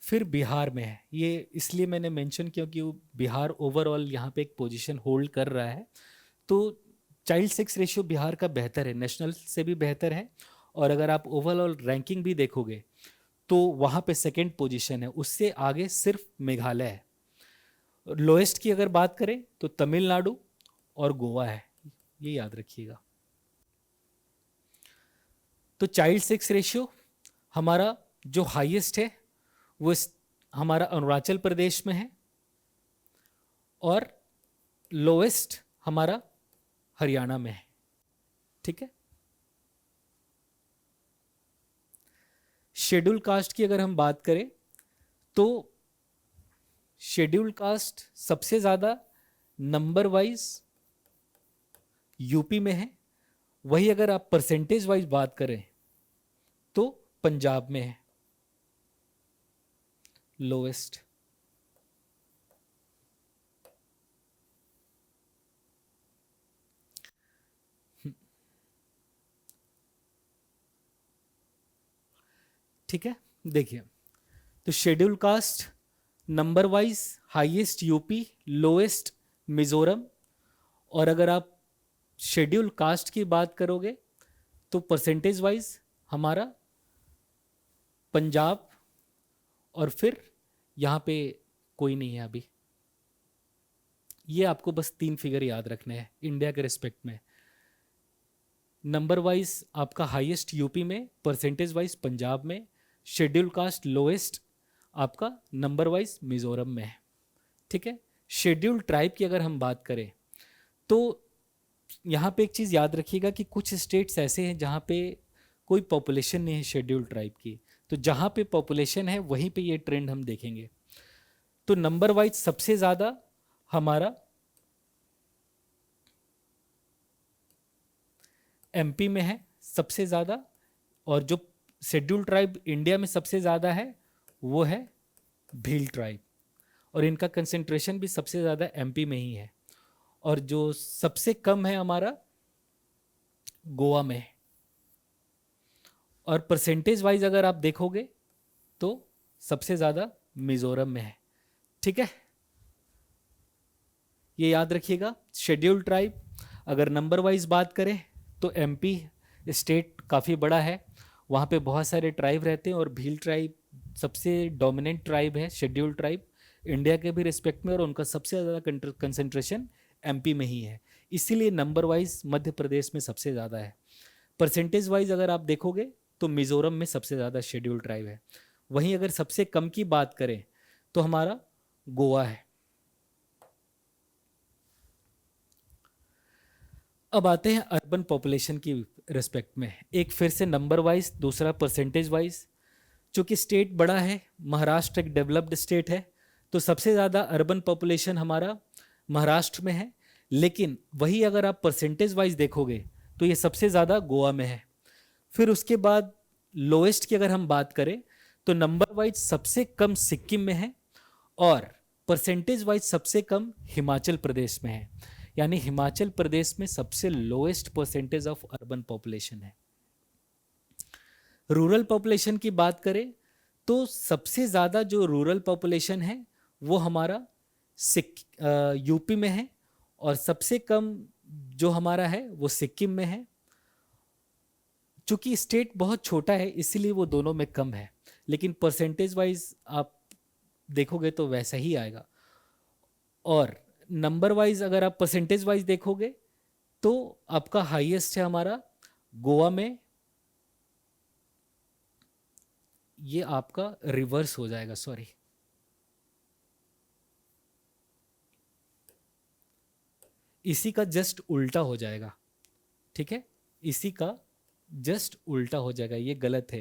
Speaker 1: फिर बिहार में है। ये इसलिए मैंने मेंशन किया क्योंकि बिहार ओवरऑल यहाँ पे एक पोजीशन होल्ड कर रहा है। तो चाइल्ड सेक्स रेशियो बिहार का बेहतर है, नेशनल से भी बेहतर है, और अगर आप ओवरऑल रैंकिंग भी देखोगे तो वहाँ पे सेकंड पोजीशन है, उससे आगे सिर्फ मेघालय है। लोएस्ट की अगर बात करें तो तमिलनाडु और गोवा है, ये याद रखिएगा। तो चाइल्ड सेक्स रेशियो हमारा जो हाईएस्ट है वो हमारा अरुणाचल प्रदेश में है और लोएस्ट हमारा हरियाणा में है। ठीक है, शेड्यूल कास्ट की अगर हम बात करें तो शेड्यूल कास्ट सबसे ज़्यादा नंबर वाइज यूपी में है। वही अगर आप परसेंटेज वाइज बात करें तो पंजाब में है। लोएस्ट। ठीक है, देखिए, तो schedule caste number wise highest UP, lowest Mizoram. और अगर आप शेड्यूल कास्ट की बात करोगे तो परसेंटेज वाइज हमारा पंजाब, और फिर यहाँ पे कोई नहीं है अभी। ये आपको बस 3 फिगर याद रखने हैं इंडिया के रिस्पेक्ट में। नंबर वाइज आपका हाईएस्ट यूपी में, परसेंटेज वाइज पंजाब में, शेड्यूल कास्ट लोएस्ट आपका नंबर वाइज मिजोरम में है। ठीक है, शेड्यूल ट्राइब की अगर हम बात करें तो यहाँ पे एक चीज़ याद रखिएगा कि कुछ स्टेट्स ऐसे हैं जहाँ पे कोई पॉपुलेशन नहीं है शेड्यूल ट्राइब की, तो जहाँ पे पॉपुलेशन है वहीं पे ये ट्रेंड हम देखेंगे। तो नंबर वाइज सबसे ज़्यादा हमारा एमपी में है सबसे ज़्यादा, और जो शेड्यूल ट्राइब इंडिया में सबसे ज़्यादा है वो है भील ट्राइब, और इनका कंसंट्रेशन भी सबसे ज़्यादा एमपी में ही है। और जो सबसे कम है हमारा गोवा में है। और परसेंटेज वाइज अगर आप देखोगे तो सबसे ज़्यादा मिजोरम में है। ठीक है, ये याद रखिएगा। शेड्यूल ट्राइब अगर नंबर वाइज बात करें तो एमपी स्टेट काफ़ी बड़ा है, वहाँ पे बहुत सारे ट्राइब रहते हैं, और भील ट्राइब सबसे डोमिनेंट ट्राइब है शेड्यूल ट्राइब इंडिया के भी रिस्पेक्ट में, और उनका सबसे ज़्यादा कंसंट्रेशन एमपी में ही है, इसीलिए नंबर वाइज मध्य प्रदेश में सबसे ज़्यादा है। परसेंटेज वाइज अगर आप देखोगे तो मिज़ोरम में सबसे ज़्यादा शेड्यूल ट्राइब है। वहीं अगर सबसे कम की बात करें तो हमारा गोवा है। अब आते हैं अर्बन पॉपुलेशन की रिस्पेक्ट में, एक फिर से नंबर वाइज, दूसरा परसेंटेज वाइज। चूँकि स्टेट बड़ा है, महाराष्ट्र एक डेवलप्ड स्टेट है, तो सबसे ज़्यादा अर्बन पॉपुलेशन हमारा महाराष्ट्र में है। लेकिन वही अगर आप परसेंटेज वाइज देखोगे तो ये सबसे ज़्यादा गोवा में है। फिर उसके बाद लोएस्ट की अगर हम बात करें तो नंबर वाइज सबसे कम सिक्किम में है, और परसेंटेज वाइज सबसे कम हिमाचल प्रदेश में है। यानी हिमाचल प्रदेश में सबसे lowest percentage of urban population है। रूरल पॉपुलेशन की बात करें तो सबसे ज़्यादा जो रूरल पॉपुलेशन है वो हमारा यूपी में है, और सबसे कम जो हमारा है वो सिक्किम में है। चूंकि स्टेट बहुत छोटा है इसीलिए वो दोनों में कम है, लेकिन परसेंटेज वाइज आप देखोगे तो वैसा ही आएगा। और नंबर वाइज अगर आप परसेंटेज वाइज देखोगे तो आपका हाईएस्ट है हमारा गोवा में। ये आपका रिवर्स हो जाएगा, सॉरी, इसी का जस्ट उल्टा हो जाएगा। ठीक है, इसी का जस्ट उल्टा हो जाएगा, ये गलत है।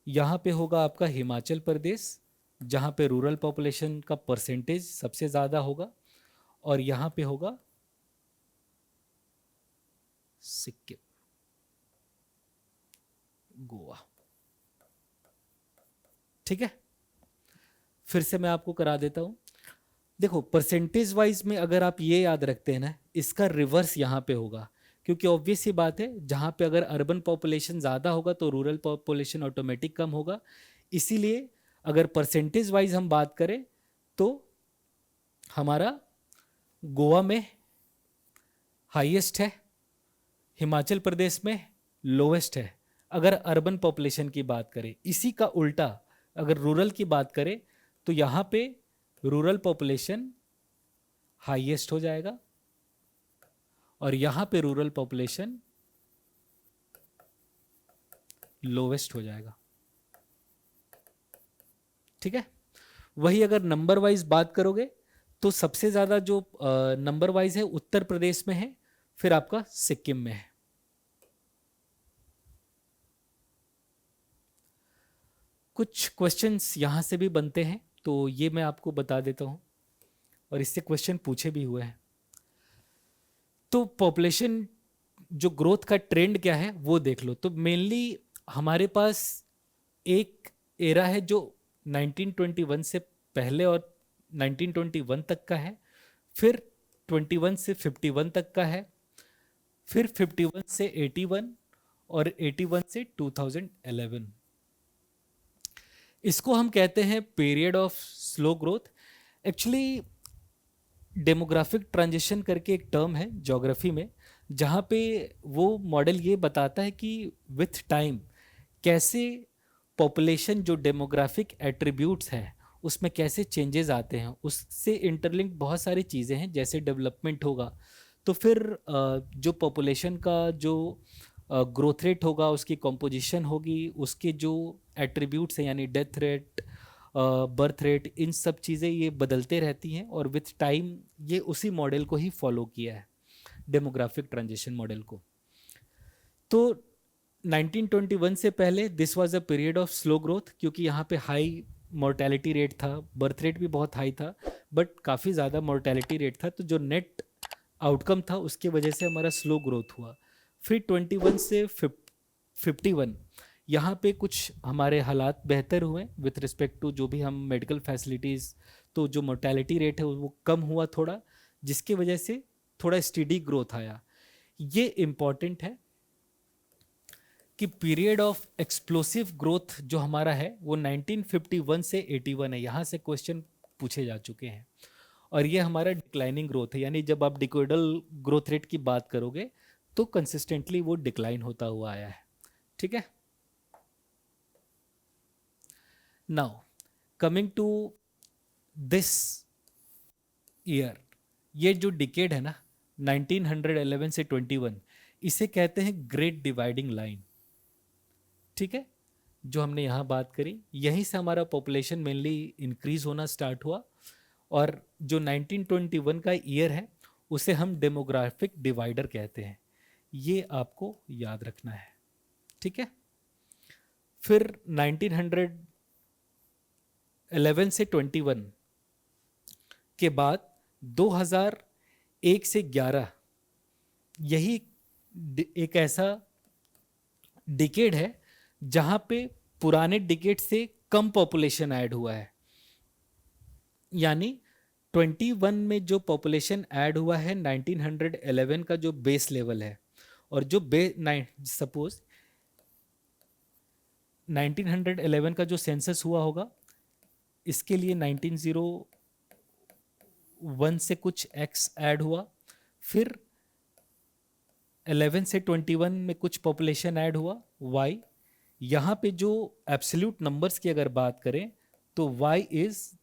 Speaker 1: यहाँ पे होगा आपका हिमाचल प्रदेश, जहाँ पे रूरल पॉपुलेशन का परसेंटेज सबसे ज़्यादा होगा, और यहाँ पे होगा सिक्किम, गोवा। ठीक है, फिर से मैं आपको करा देता हूँ। देखो, परसेंटेज वाइज में अगर आप ये याद रखते हैं ना, इसका रिवर्स यहाँ पे होगा, क्योंकि ऑब्वियस सी बात है, जहाँ पे अगर अर्बन पॉपुलेशन ज़्यादा होगा तो रूरल पॉपुलेशन ऑटोमेटिक कम होगा। इसीलिए अगर परसेंटेज वाइज हम बात करें तो हमारा गोवा में हाईएस्ट है, हिमाचल प्रदेश में लोवेस्ट है अगर अर्बन पॉपुलेशन की बात करें। इसी का उल्टा अगर रूरल की बात करें तो यहाँ पे रूरल पॉपुलेशन हाईएस्ट हो जाएगा, और यहाँ पे रूरल पॉपुलेशन लोवेस्ट हो जाएगा। ठीक है, वही अगर नंबर वाइज बात करोगे तो सबसे ज़्यादा जो नंबर वाइज है उत्तर प्रदेश में है, फिर आपका सिक्किम में है। कुछ क्वेश्चंस यहाँ से भी बनते हैं तो ये मैं आपको बता देता हूँ, और इससे क्वेश्चन पूछे भी हुए हैं। तो पॉपुलेशन जो ग्रोथ का ट्रेंड क्या है वो देख लो। तो मेनली हमारे पास एक एरा है जो 1921 से पहले और 1921 तक का है, फिर 21 से 51 तक का है, फिर 51 से 81 और 81 से 2011। इसको हम कहते हैं period of slow growth. Actually demographic transition करके एक टर्म है ज्योग्राफी में, जहाँ पे वो मॉडल ये बताता है कि विथ टाइम कैसे पॉपुलेशन जो डेमोग्राफिक एट्रीब्यूट्स हैं उसमें कैसे चेंजेस आते हैं। उससे इंटरलिंक बहुत सारी चीज़ें हैं, जैसे डेवलपमेंट होगा तो फिर जो पॉपुलेशन का जो ग्रोथ रेट होगा, उसकी कॉम्पोजिशन होगी, उसके जो एट्रीब्यूट्स हैं यानी डेथ रेट, बर्थ रेट, इन सब चीज़ें ये बदलते रहती हैं और विथ टाइम ये उसी मॉडल को ही फॉलो किया है, डेमोग्राफिक ट्रांजिशन मॉडल को। तो 1921 से पहले this was a period of slow growth, क्योंकि यहाँ पे हाई मोर्टेलिटी रेट था, बर्थ रेट भी बहुत हाई था, बट काफ़ी ज़्यादा मोर्टेलिटी रेट था, तो जो नेट आउटकम था उसकी वजह से हमारा स्लो ग्रोथ हुआ। फिर 21 से 51 यहाँ पे कुछ हमारे हालात बेहतर हुए विथ रिस्पेक्ट टू जो भी हम मेडिकल फैसिलिटीज़, तो जो मोर्टेलिटी रेट है वो कम हुआ थोड़ा, जिसकी वजह से थोड़ा स्टेडी ग्रोथ आया। ये इम्पॉर्टेंट है कि पीरियड ऑफ एक्सप्लोसिव ग्रोथ जो हमारा है वो 1951 से 81 है, यहाँ से क्वेश्चन पूछे जा चुके हैं। और ये हमारा डिक्लाइनिंग ग्रोथ है, यानी जब आप डिकोइडल ग्रोथ रेट की बात करोगे तो कंसिस्टेंटली वो डिक्लाइन होता हुआ आया है। ठीक है, now coming to this year, ये जो डिकेड है ना 1911 से 21, इसे कहते हैं ग्रेट डिवाइडिंग लाइन। ठीक है, जो हमने यहाँ बात करी, यहीं से हमारा पॉपुलेशन मेनली इंक्रीज होना स्टार्ट हुआ, और जो 1921 का ईयर है उसे हम डेमोग्राफिक डिवाइडर कहते हैं, ये आपको याद रखना है। ठीक है, फिर 1911 से 21 के बाद 2001 से 11, यही एक ऐसा डिकेड है जहाँ पे पुराने डिकेड से कम पॉपुलेशन ऐड हुआ है, यानी 21 में जो पॉपुलेशन ऐड हुआ है 1911 का जो बेस लेवल है, और जो सपोज 1911 का जो सेंसस हुआ होगा, इसके लिए 1901 से कुछ एक्स ऐड हुआ, फिर 11 से 21 में कुछ पॉपुलेशन ऐड हुआ वाई। यहाँ पे जो एब्सोल्यूट नंबर्स की अगर बात करें तो y is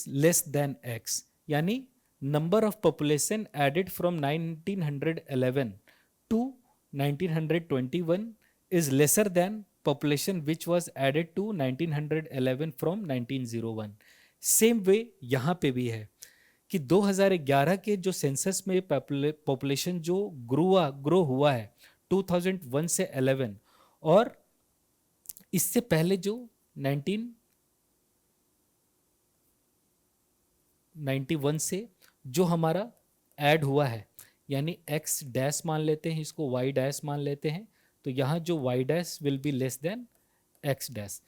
Speaker 1: less than x, यानी number of population added from 1911 to 1921 is lesser than population which was added to 1911 from 1901। Same way यहाँ पे भी है कि 2011 के जो सेंसस में पॉपुलेशन जो ग्रो हुआ है 2001 से 11, और इससे पहले जो 1991 से जो हमारा ऐड हुआ है, यानी x डैश मान लेते हैं, इसको y डैश मान लेते हैं, तो यहाँ जो y dash will be less than x dash.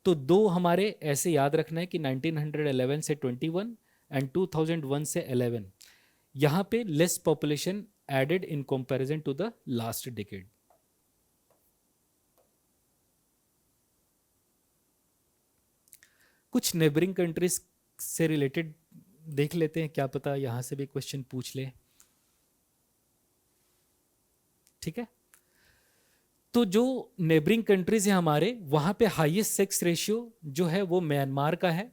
Speaker 1: तो दो हमारे ऐसे याद रखना है कि 1911 से 21 एंड 2001 से 11, यहाँ पे less population added in comparison to the last decade. कुछ नेबरिंग कंट्रीज से रिलेटेड देख लेते हैं, क्या पता यहाँ से भी क्वेश्चन पूछ ले। ठीक है, तो जो नेबरिंग कंट्रीज हैं हमारे, वहाँ पे हाईएस्ट सेक्स रेशियो जो है वो म्यांमार का है,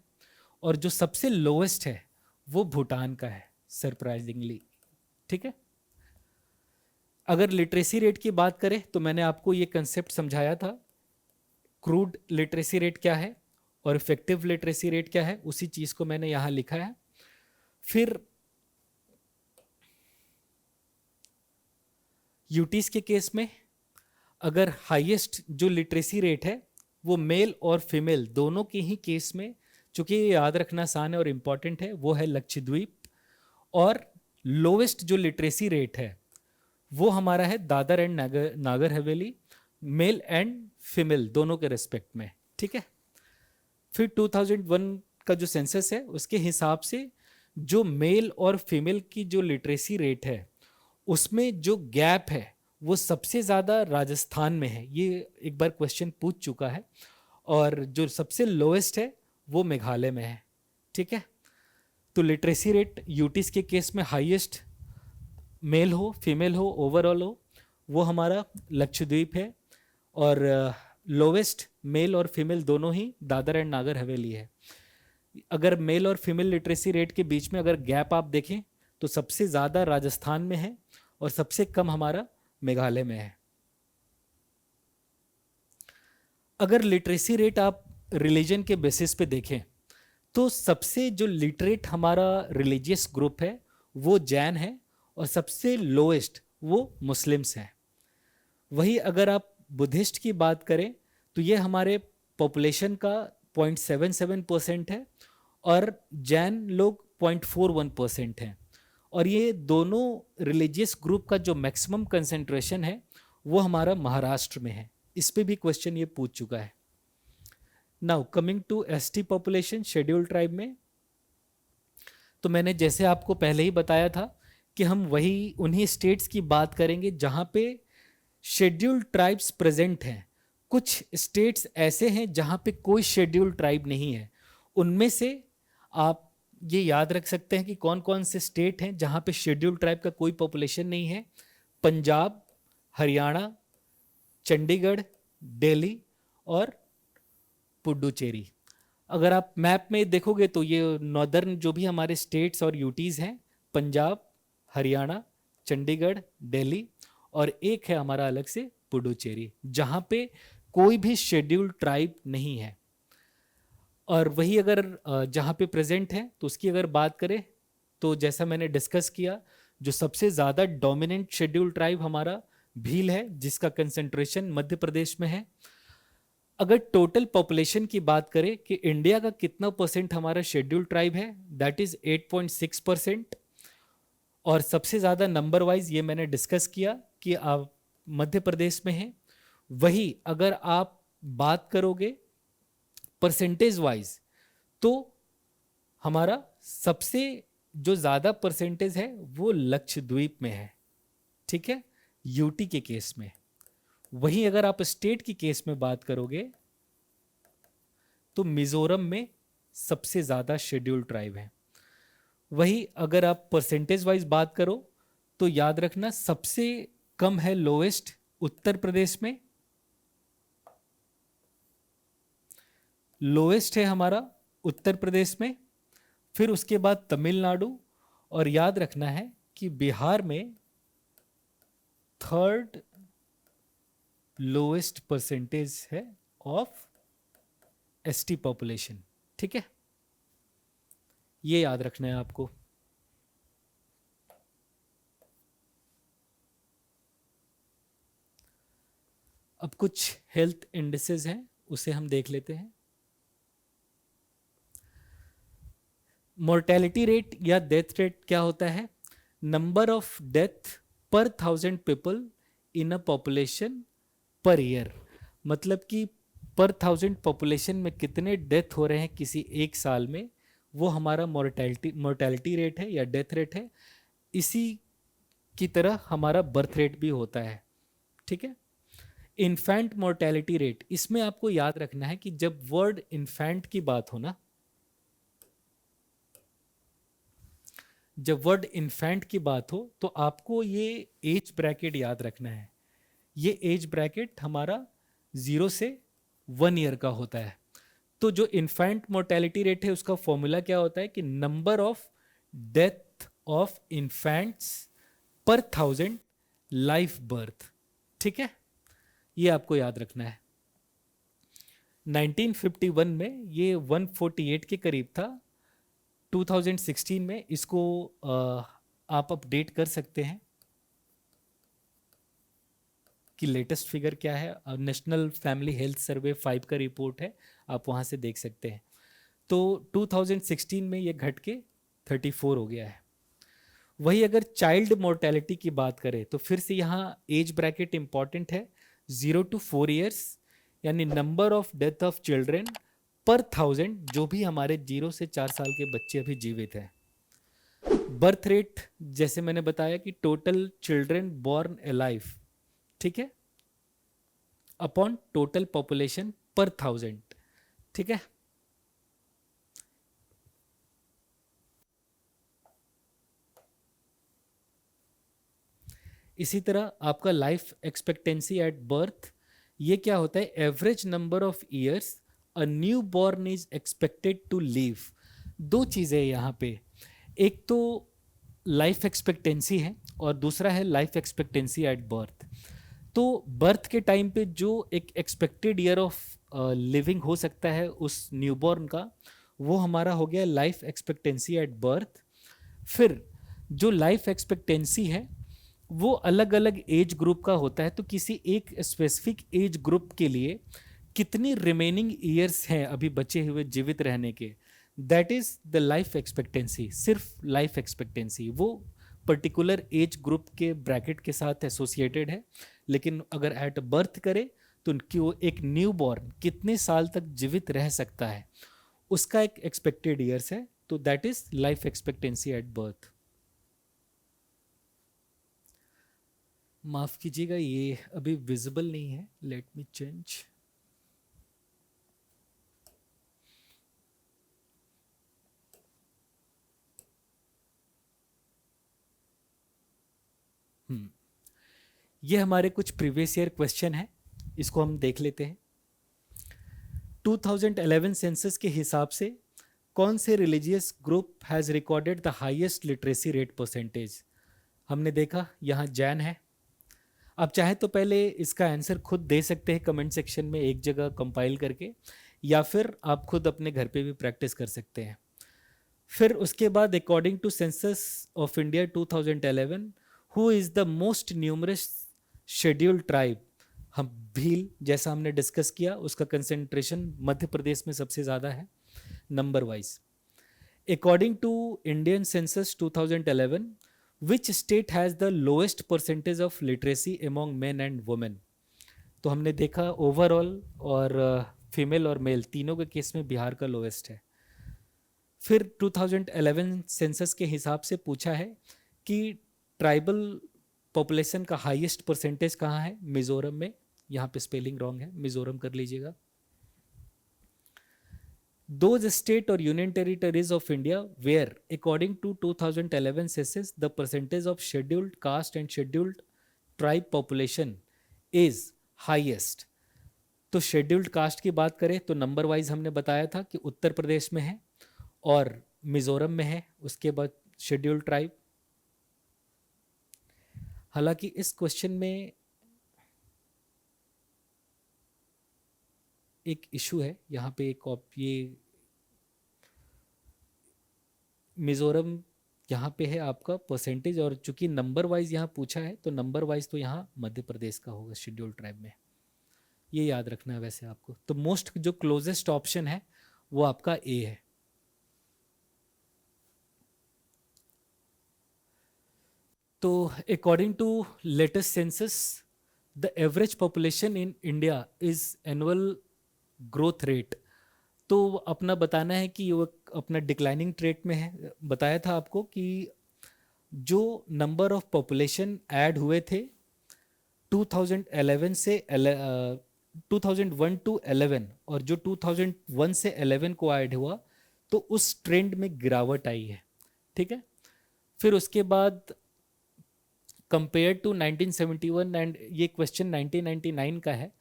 Speaker 1: और जो सबसे लोएस्ट है वो भूटान का है, सरप्राइजिंगली। ठीक है, अगर लिटरेसी रेट की बात करें तो मैंने आपको ये कंसेप्ट समझाया था, क्रूड लिटरेसी रेट क्या है और इफेक्टिव लिटरेसी रेट क्या है, उसी चीज़ को मैंने यहाँ लिखा है। फिर यूटीज के केस में अगर हाईएस्ट जो लिटरेसी रेट है वो मेल और फीमेल दोनों के ही केस में, चूंकि ये याद रखना आसान है और इम्पॉर्टेंट है, वो है लक्षद्वीप। और लोवेस्ट जो लिटरेसी रेट है वो हमारा है दादर एंड नागर Nagar Haveli, male and female दोनों के रेस्पेक्ट में, ठीक है। फिर 2001 का जो सेंसस है उसके हिसाब से जो मेल और फीमेल की जो लिटरेसी रेट है उसमें जो गैप है वो सबसे ज़्यादा राजस्थान में है, ये एक बार क्वेश्चन पूछ चुका है। और जो सबसे लोएस्ट है वो मेघालय में है, ठीक है। तो लिटरेसी रेट यूटीज के केस में हाईएस्ट मेल हो फीमेल हो ओवरऑल हो वो हमारा लक्षद्वीप है, और लोवेस्ट मेल और फीमेल दोनों ही दादर एंड नागर हवेली है। अगर मेल और फीमेल लिटरेसी रेट के बीच में अगर गैप आप देखें तो सबसे ज़्यादा राजस्थान में है और सबसे कम हमारा मेघालय में है। अगर लिटरेसी रेट आप रिलीजन के बेसिस पे देखें तो सबसे जो लिटरेट हमारा रिलीजियस ग्रुप है वो जैन है और सबसे लोएस्ट वो मुस्लिम्स हैं। वही अगर आप बुद्धिस्ट की बात करें तो ये हमारे पॉपुलेशन का 0.77% है और जैन लोग 0.41% हैं। और ये दोनों रिलीजियस ग्रुप का जो मैक्सिमम कंसंट्रेशन है वो हमारा महाराष्ट्र में है। इस पे भी क्वेश्चन ये पूछ चुका है। Now coming to ST population schedule tribe में, तो मैंने जैसे आपको पहले ही बताया था कि हम वही उन्हीं स्टेट्स की बात करेंगे जहाँ पे शेड्यूल्ड ट्राइब्स प्रेजेंट हैं। कुछ स्टेट्स ऐसे हैं जहाँ पे कोई शेड्यूल्ड ट्राइब नहीं है। उनमें से आप ये याद रख सकते हैं कि कौन कौन से स्टेट हैं जहाँ पे शेड्यूल्ड ट्राइब का कोई पॉपुलेशन नहीं है। पंजाब, हरियाणा, चंडीगढ़, दिल्ली और पुडुचेरी। अगर आप मैप में देखोगे तो ये नॉर्दर्न जो भी हमारे स्टेट्स और यूटीज़ हैं, पंजाब, हरियाणा, चंडीगढ़, दिल्ली और एक है हमारा अलग से पुडुचेरी, जहाँ पे कोई भी शेड्यूल्ड ट्राइब नहीं है। और वही अगर जहाँ पे प्रेजेंट है तो उसकी अगर बात करें तो जैसा मैंने डिस्कस किया, जो सबसे ज़्यादा डोमिनेंट शेड्यूल्ड ट्राइब हमारा भील है जिसका कंसंट्रेशन मध्य प्रदेश में है। अगर टोटल पॉपुलेशन की बात करें कि इंडिया का कितना परसेंट हमारा शेड्यूल्ड ट्राइब है, दैट इज 8.6%। और सबसे ज़्यादा नंबर वाइज ये मैंने डिस्कस किया कि आप मध्य प्रदेश में है। वही अगर आप बात करोगे परसेंटेज वाइज तो हमारा सबसे जो ज़्यादा परसेंटेज है वो लक्षद्वीप में है, ठीक है, यूटी के केस में। वहीं अगर आप स्टेट की केस में बात करोगे तो मिजोरम में सबसे ज़्यादा शेड्यूल्ड ट्राइब है। वही अगर आप परसेंटेज वाइज बात करो तो याद रखना सबसे कम है लोएस्ट उत्तर प्रदेश में, लोएस्ट है हमारा उत्तर प्रदेश में, फिर उसके बाद तमिलनाडु, और याद रखना है कि बिहार में थर्ड लोएस्ट परसेंटेज है ऑफ एसटी पॉपुलेशन, ठीक है, ये याद रखना है आपको। अब कुछ हेल्थ इंडिसेस हैं उसे हम देख लेते हैं। मोर्टेलिटी रेट या डेथ रेट क्या होता है? नंबर ऑफ डेथ पर 1000 people in a population per year, मतलब कि पर 1000 पॉपुलेशन में कितने डेथ हो रहे हैं किसी एक साल में, वो हमारा मोर्टेलिटी रेट है या डेथ रेट है। इसी की तरह हमारा बर्थ रेट भी होता है, ठीक है। इन्फेंट मोर्टेलिटी रेट, इसमें आपको याद रखना है कि जब वर्ड इन्फेंट की बात हो ना, जब वर्ड इन्फेंट की बात हो तो आपको ये एज ब्रैकेट याद रखना है। ये एज ब्रैकेट हमारा 0 से 1 ईयर का होता है। तो जो इन्फेंट मोर्टेलिटी रेट है उसका फॉर्मूला क्या होता है कि number of death of infants पर 1000 लाइफ बर्थ, ठीक है, ये आपको याद रखना है। 1951 में ये 148 के करीब था। 2016 में इसको आप अपडेट कर सकते हैं कि लेटेस्ट फिगर क्या है। नेशनल फैमिली हेल्थ सर्वे 5 का रिपोर्ट है, आप वहाँ से देख सकते हैं। तो 2016 में ये घट के 34 हो गया है। वही अगर चाइल्ड मोर्टेलिटी की बात करें तो फिर से यहाँ एज ब्रैकेट इंपॉर्टेंट है, 0 to 4 years, यानी number of death of children पर 1000 जो भी हमारे 0 से 4 साल के बच्चे अभी जीवित हैं। बर्थ रेट जैसे मैंने बताया कि टोटल चिल्ड्रेन बॉर्न अलाइव, ठीक है, अपॉन टोटल पॉपुलेशन पर 1000, ठीक है। इसी तरह आपका लाइफ एक्सपेक्टेंसी एट बर्थ, ये क्या होता है, average number of years a new born is expected to live. दो चीज़ें यहाँ पे, एक तो लाइफ एक्सपेक्टेंसी है और दूसरा है लाइफ एक्सपेक्टेंसी एट बर्थ। तो बर्थ के टाइम पे जो एक एक्सपेक्टेड ईयर ऑफ लिविंग हो सकता है उस न्यूबॉर्न का, वो हमारा हो गया लाइफ एक्सपेक्टेंसी एट बर्थ। फिर जो लाइफ एक्सपेक्टेंसी है वो अलग अलग एज ग्रुप का होता है, तो किसी एक स्पेसिफिक एज ग्रुप के लिए कितनी रिमेनिंग ईयर्स हैं अभी बचे हुए जीवित रहने के, that is the life expectancy. सिर्फ लाइफ एक्सपेक्टेंसी वो पर्टिकुलर एज ग्रुप के ब्रैकेट के साथ एसोसिएटेड है, लेकिन अगर एट बर्थ करे तो उनकी वो एक न्यू बॉर्न कितने साल तक जीवित रह सकता है उसका एक एक्सपेक्टेड ईयर्स है, तो that is life expectancy at birth. माफ़ कीजिएगा ये अभी विजिबल नहीं है, लेट मी चेंज। ये हमारे कुछ प्रीवियस ईयर क्वेश्चन है, इसको हम देख लेते हैं। 2011 सेंसस के हिसाब से कौन से religious group has recorded the highest literacy rate percentage. हमने देखा यहाँ जैन है। आप चाहे तो पहले इसका आंसर खुद दे सकते हैं कमेंट सेक्शन में एक जगह कंपाइल करके, या फिर आप खुद अपने घर पे भी प्रैक्टिस कर सकते हैं। फिर उसके बाद according to census of India 2011 who is the most numerous scheduled tribe. हम भील, जैसा हमने डिस्कस किया, उसका कंसेंट्रेशन मध्य प्रदेश में सबसे ज़्यादा है number wise. According to Indian census 2011 which state has the lowest percentage of literacy among men and women. तो हमने देखा ओवरऑल और फीमेल और मेल तीनों के केस में बिहार का लोएस्ट है। फिर 2011 सेंसस के हिसाब से पूछा है कि ट्राइबल पॉपुलेशन का हाईएस्ट परसेंटेज कहाँ है, मिजोरम में। यहाँ पे स्पेलिंग रॉन्ग है, मिजोरम कर लीजिएगा। Those state or union territories of India where according to 2011 census the percentage of scheduled caste and scheduled tribe population is highest। तो शेड्यूल्ड कास्ट की बात करें तो नंबर वाइज हमने बताया था कि उत्तर प्रदेश में है और मिजोरम में है, उसके बाद शेड्यूल्ड ट्राइब। हालांकि इस क्वेश्चन में एक इशू है, यहाँ पे एक ये मिज़ोरम यहाँ पे है आपका परसेंटेज, और चूंकि नंबर वाइज यहाँ पूछा है तो नंबर वाइज तो यहाँ मध्य प्रदेश का होगा शेड्यूल्ड ट्राइब में, ये याद रखना है वैसे आपको। तो मोस्ट जो क्लोजेस्ट ऑप्शन है वो आपका ए है। तो according to latest census the average population in India is annual growth rate. तो अपना बताना है कि वो अपना डिक्लाइनिंग ट्रेट में है। बताया था आपको कि जो नंबर ऑफ पॉपुलेशन ऐड हुए थे 2011 से 2001 टू 11 और जो 2001 से 11 को ऐड हुआ तो उस ट्रेंड में गिरावट आई है, ठीक है। फिर उसके बाद कंपेयर टू 1971, एंड ये क्वेश्चन 1999 का है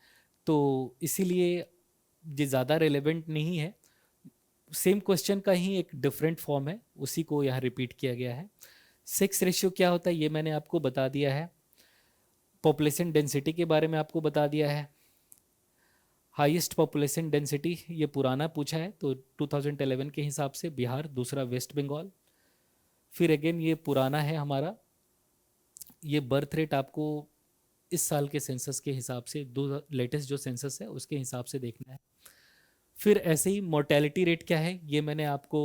Speaker 1: तो इसीलिए ये ज़्यादा रेलेवेंट नहीं है। सेम क्वेश्चन का ही एक डिफरेंट फॉर्म है, उसी को यहाँ रिपीट किया गया है। सेक्स रेशियो क्या होता है ये मैंने आपको बता दिया है। पॉपुलेशन डेंसिटी के बारे में आपको बता दिया है। हाईएस्ट पॉपुलेशन डेंसिटी ये पुराना पूछा है, तो 2011 के हिसाब से बिहार, दूसरा वेस्ट बंगाल। फिर अगेन ये पुराना है हमारा। ये बर्थ रेट आपको इस साल के सेंसस के हिसाब से, दो लेटेस्ट जो सेंसस है उसके हिसाब से देखना है। फिर ऐसे ही मोर्टेलिटी रेट क्या है ये मैंने आपको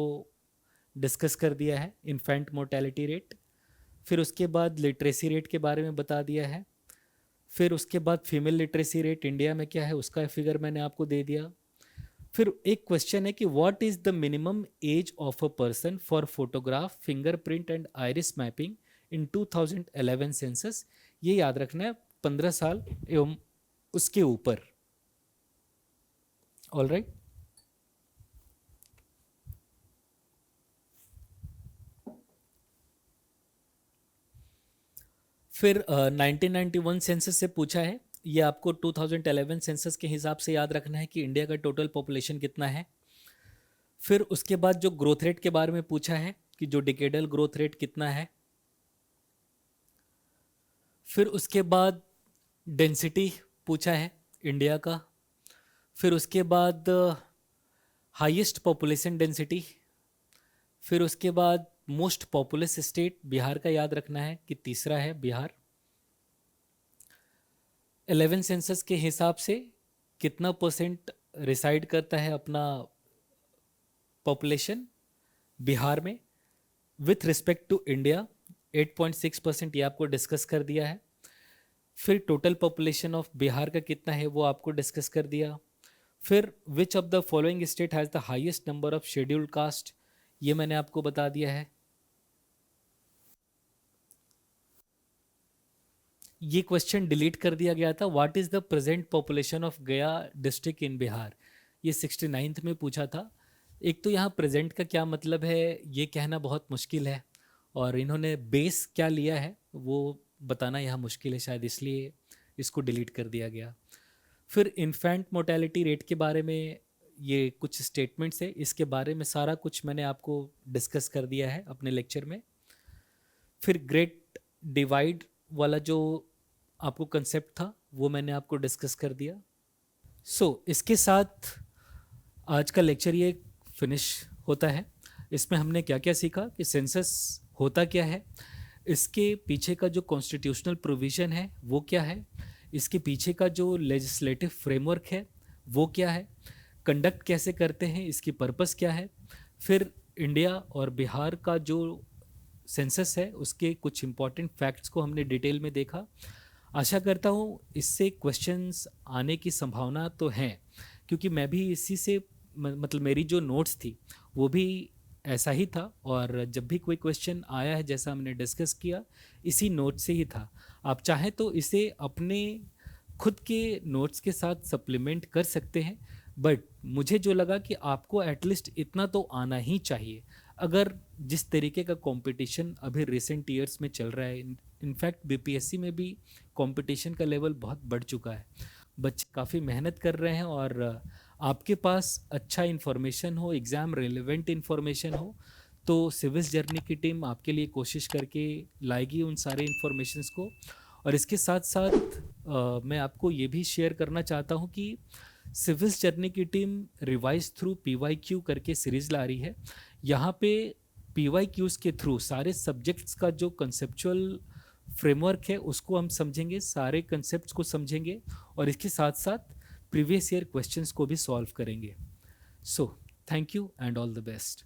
Speaker 1: डिस्कस कर दिया है, इन्फेंट मोर्टेलिटी रेट। फिर उसके बाद लिटरेसी रेट के बारे में बता दिया है। फिर उसके बाद फीमेल लिटरेसी रेट इंडिया में क्या है उसका फिगर मैंने आपको दे दिया। फिर एक क्वेश्चन है कि what is the minimum age of a person for photograph fingerprint and iris mapping in 2011 census. ये याद रखना है, 15 साल एवं उसके ऊपर। All right. फिर 1991 सेंसस से पूछा है, ये आपको 2011 सेंसस के हिसाब से याद रखना है कि इंडिया का टोटल पॉपुलेशन कितना है। फिर उसके बाद जो ग्रोथ रेट के बारे में पूछा है कि जो डिकेडल ग्रोथ रेट कितना है। फिर उसके बाद डेंसिटी पूछा है इंडिया का। फिर उसके बाद हाईएस्ट पॉपुलेशन डेंसिटी। फिर उसके बाद मोस्ट पॉपुलस स्टेट बिहार का याद रखना है कि तीसरा है बिहार। 11 सेंसस के हिसाब से कितना परसेंट रिसाइड करता है अपना पॉपुलेशन बिहार में विथ रिस्पेक्ट टू इंडिया, 8.6% ये आपको डिस्कस कर दिया है। फिर टोटल पॉपुलेशन ऑफ बिहार का कितना है वो आपको डिस्कस कर दिया। फिर which of the following state has the highest number of scheduled caste, ये मैंने आपको बता दिया है। ये क्वेश्चन डिलीट कर दिया गया था, what is the present population of गया डिस्ट्रिक्ट इन बिहार, ये 69th में पूछा था। एक तो यहाँ प्रेजेंट का क्या मतलब है ये कहना बहुत मुश्किल है, और इन्होंने बेस क्या लिया है वो बताना यहाँ मुश्किल है, शायद इसलिए इसको डिलीट कर दिया गया। फिर इन्फेंट मोर्टेलिटी रेट के बारे में ये कुछ स्टेटमेंट्स है, इसके बारे में सारा कुछ मैंने आपको डिस्कस कर दिया है अपने लेक्चर में। फिर ग्रेट डिवाइड वाला जो आपको कंसेप्ट था वो मैंने आपको डिस्कस कर दिया। इसके साथ आज का लेक्चर ये फिनिश होता है। इसमें हमने क्या क्या सीखा कि सेंसस होता क्या है, इसके पीछे का जो कॉन्स्टिट्यूशनल प्रोविज़न है वो क्या है, इसके पीछे का जो लेजिस्लेटिव फ्रेमवर्क है वो क्या है, कंडक्ट कैसे करते हैं, इसकी पर्पस क्या है। फिर इंडिया और बिहार का जो सेंसस है उसके कुछ इम्पॉर्टेंट फैक्ट्स को हमने डिटेल में देखा। आशा करता हूँ इससे क्वेश्चंस आने की संभावना तो है, क्योंकि मैं भी इसी से मतलब मेरी जो नोट्स थी वो भी ऐसा ही था, और जब भी कोई क्वेश्चन आया है जैसा हमने डिस्कस किया इसी नोट से ही था। आप चाहें तो इसे अपने खुद के नोट्स के साथ सप्लीमेंट कर सकते हैं, बट मुझे जो लगा कि आपको एटलीस्ट इतना तो आना ही चाहिए। अगर जिस तरीके का कंपटीशन अभी रिसेंट ईयर्स में चल रहा है, इनफैक्ट बीपीएससी में भी कंपटीशन का लेवल बहुत बढ़ चुका है, बच्चे काफ़ी मेहनत कर रहे हैं, और आपके पास अच्छा इन्फॉर्मेशन हो, एग्ज़ाम रेलेवेंट इन्फॉर्मेशन हो, तो सिविल्स जर्नी की टीम आपके लिए कोशिश करके लाएगी उन सारे इन्फॉर्मेशंस को। और इसके साथ साथ मैं आपको ये भी शेयर करना चाहता हूँ कि सिविल्स जर्नी की टीम रिवाइज थ्रू पीवाईक्यू करके सीरीज़ ला रही है। यहाँ पे पीवाईक्यूज़ के थ्रू सारे सब्जेक्ट्स का जो कंसेप्चुअल फ्रेमवर्क है उसको हम समझेंगे, सारे कंसेप्ट्स को समझेंगे, और इसके साथ साथ प्रीवियस ईयर क्वेश्चंस को भी सॉल्व करेंगे। So thank you and all the best.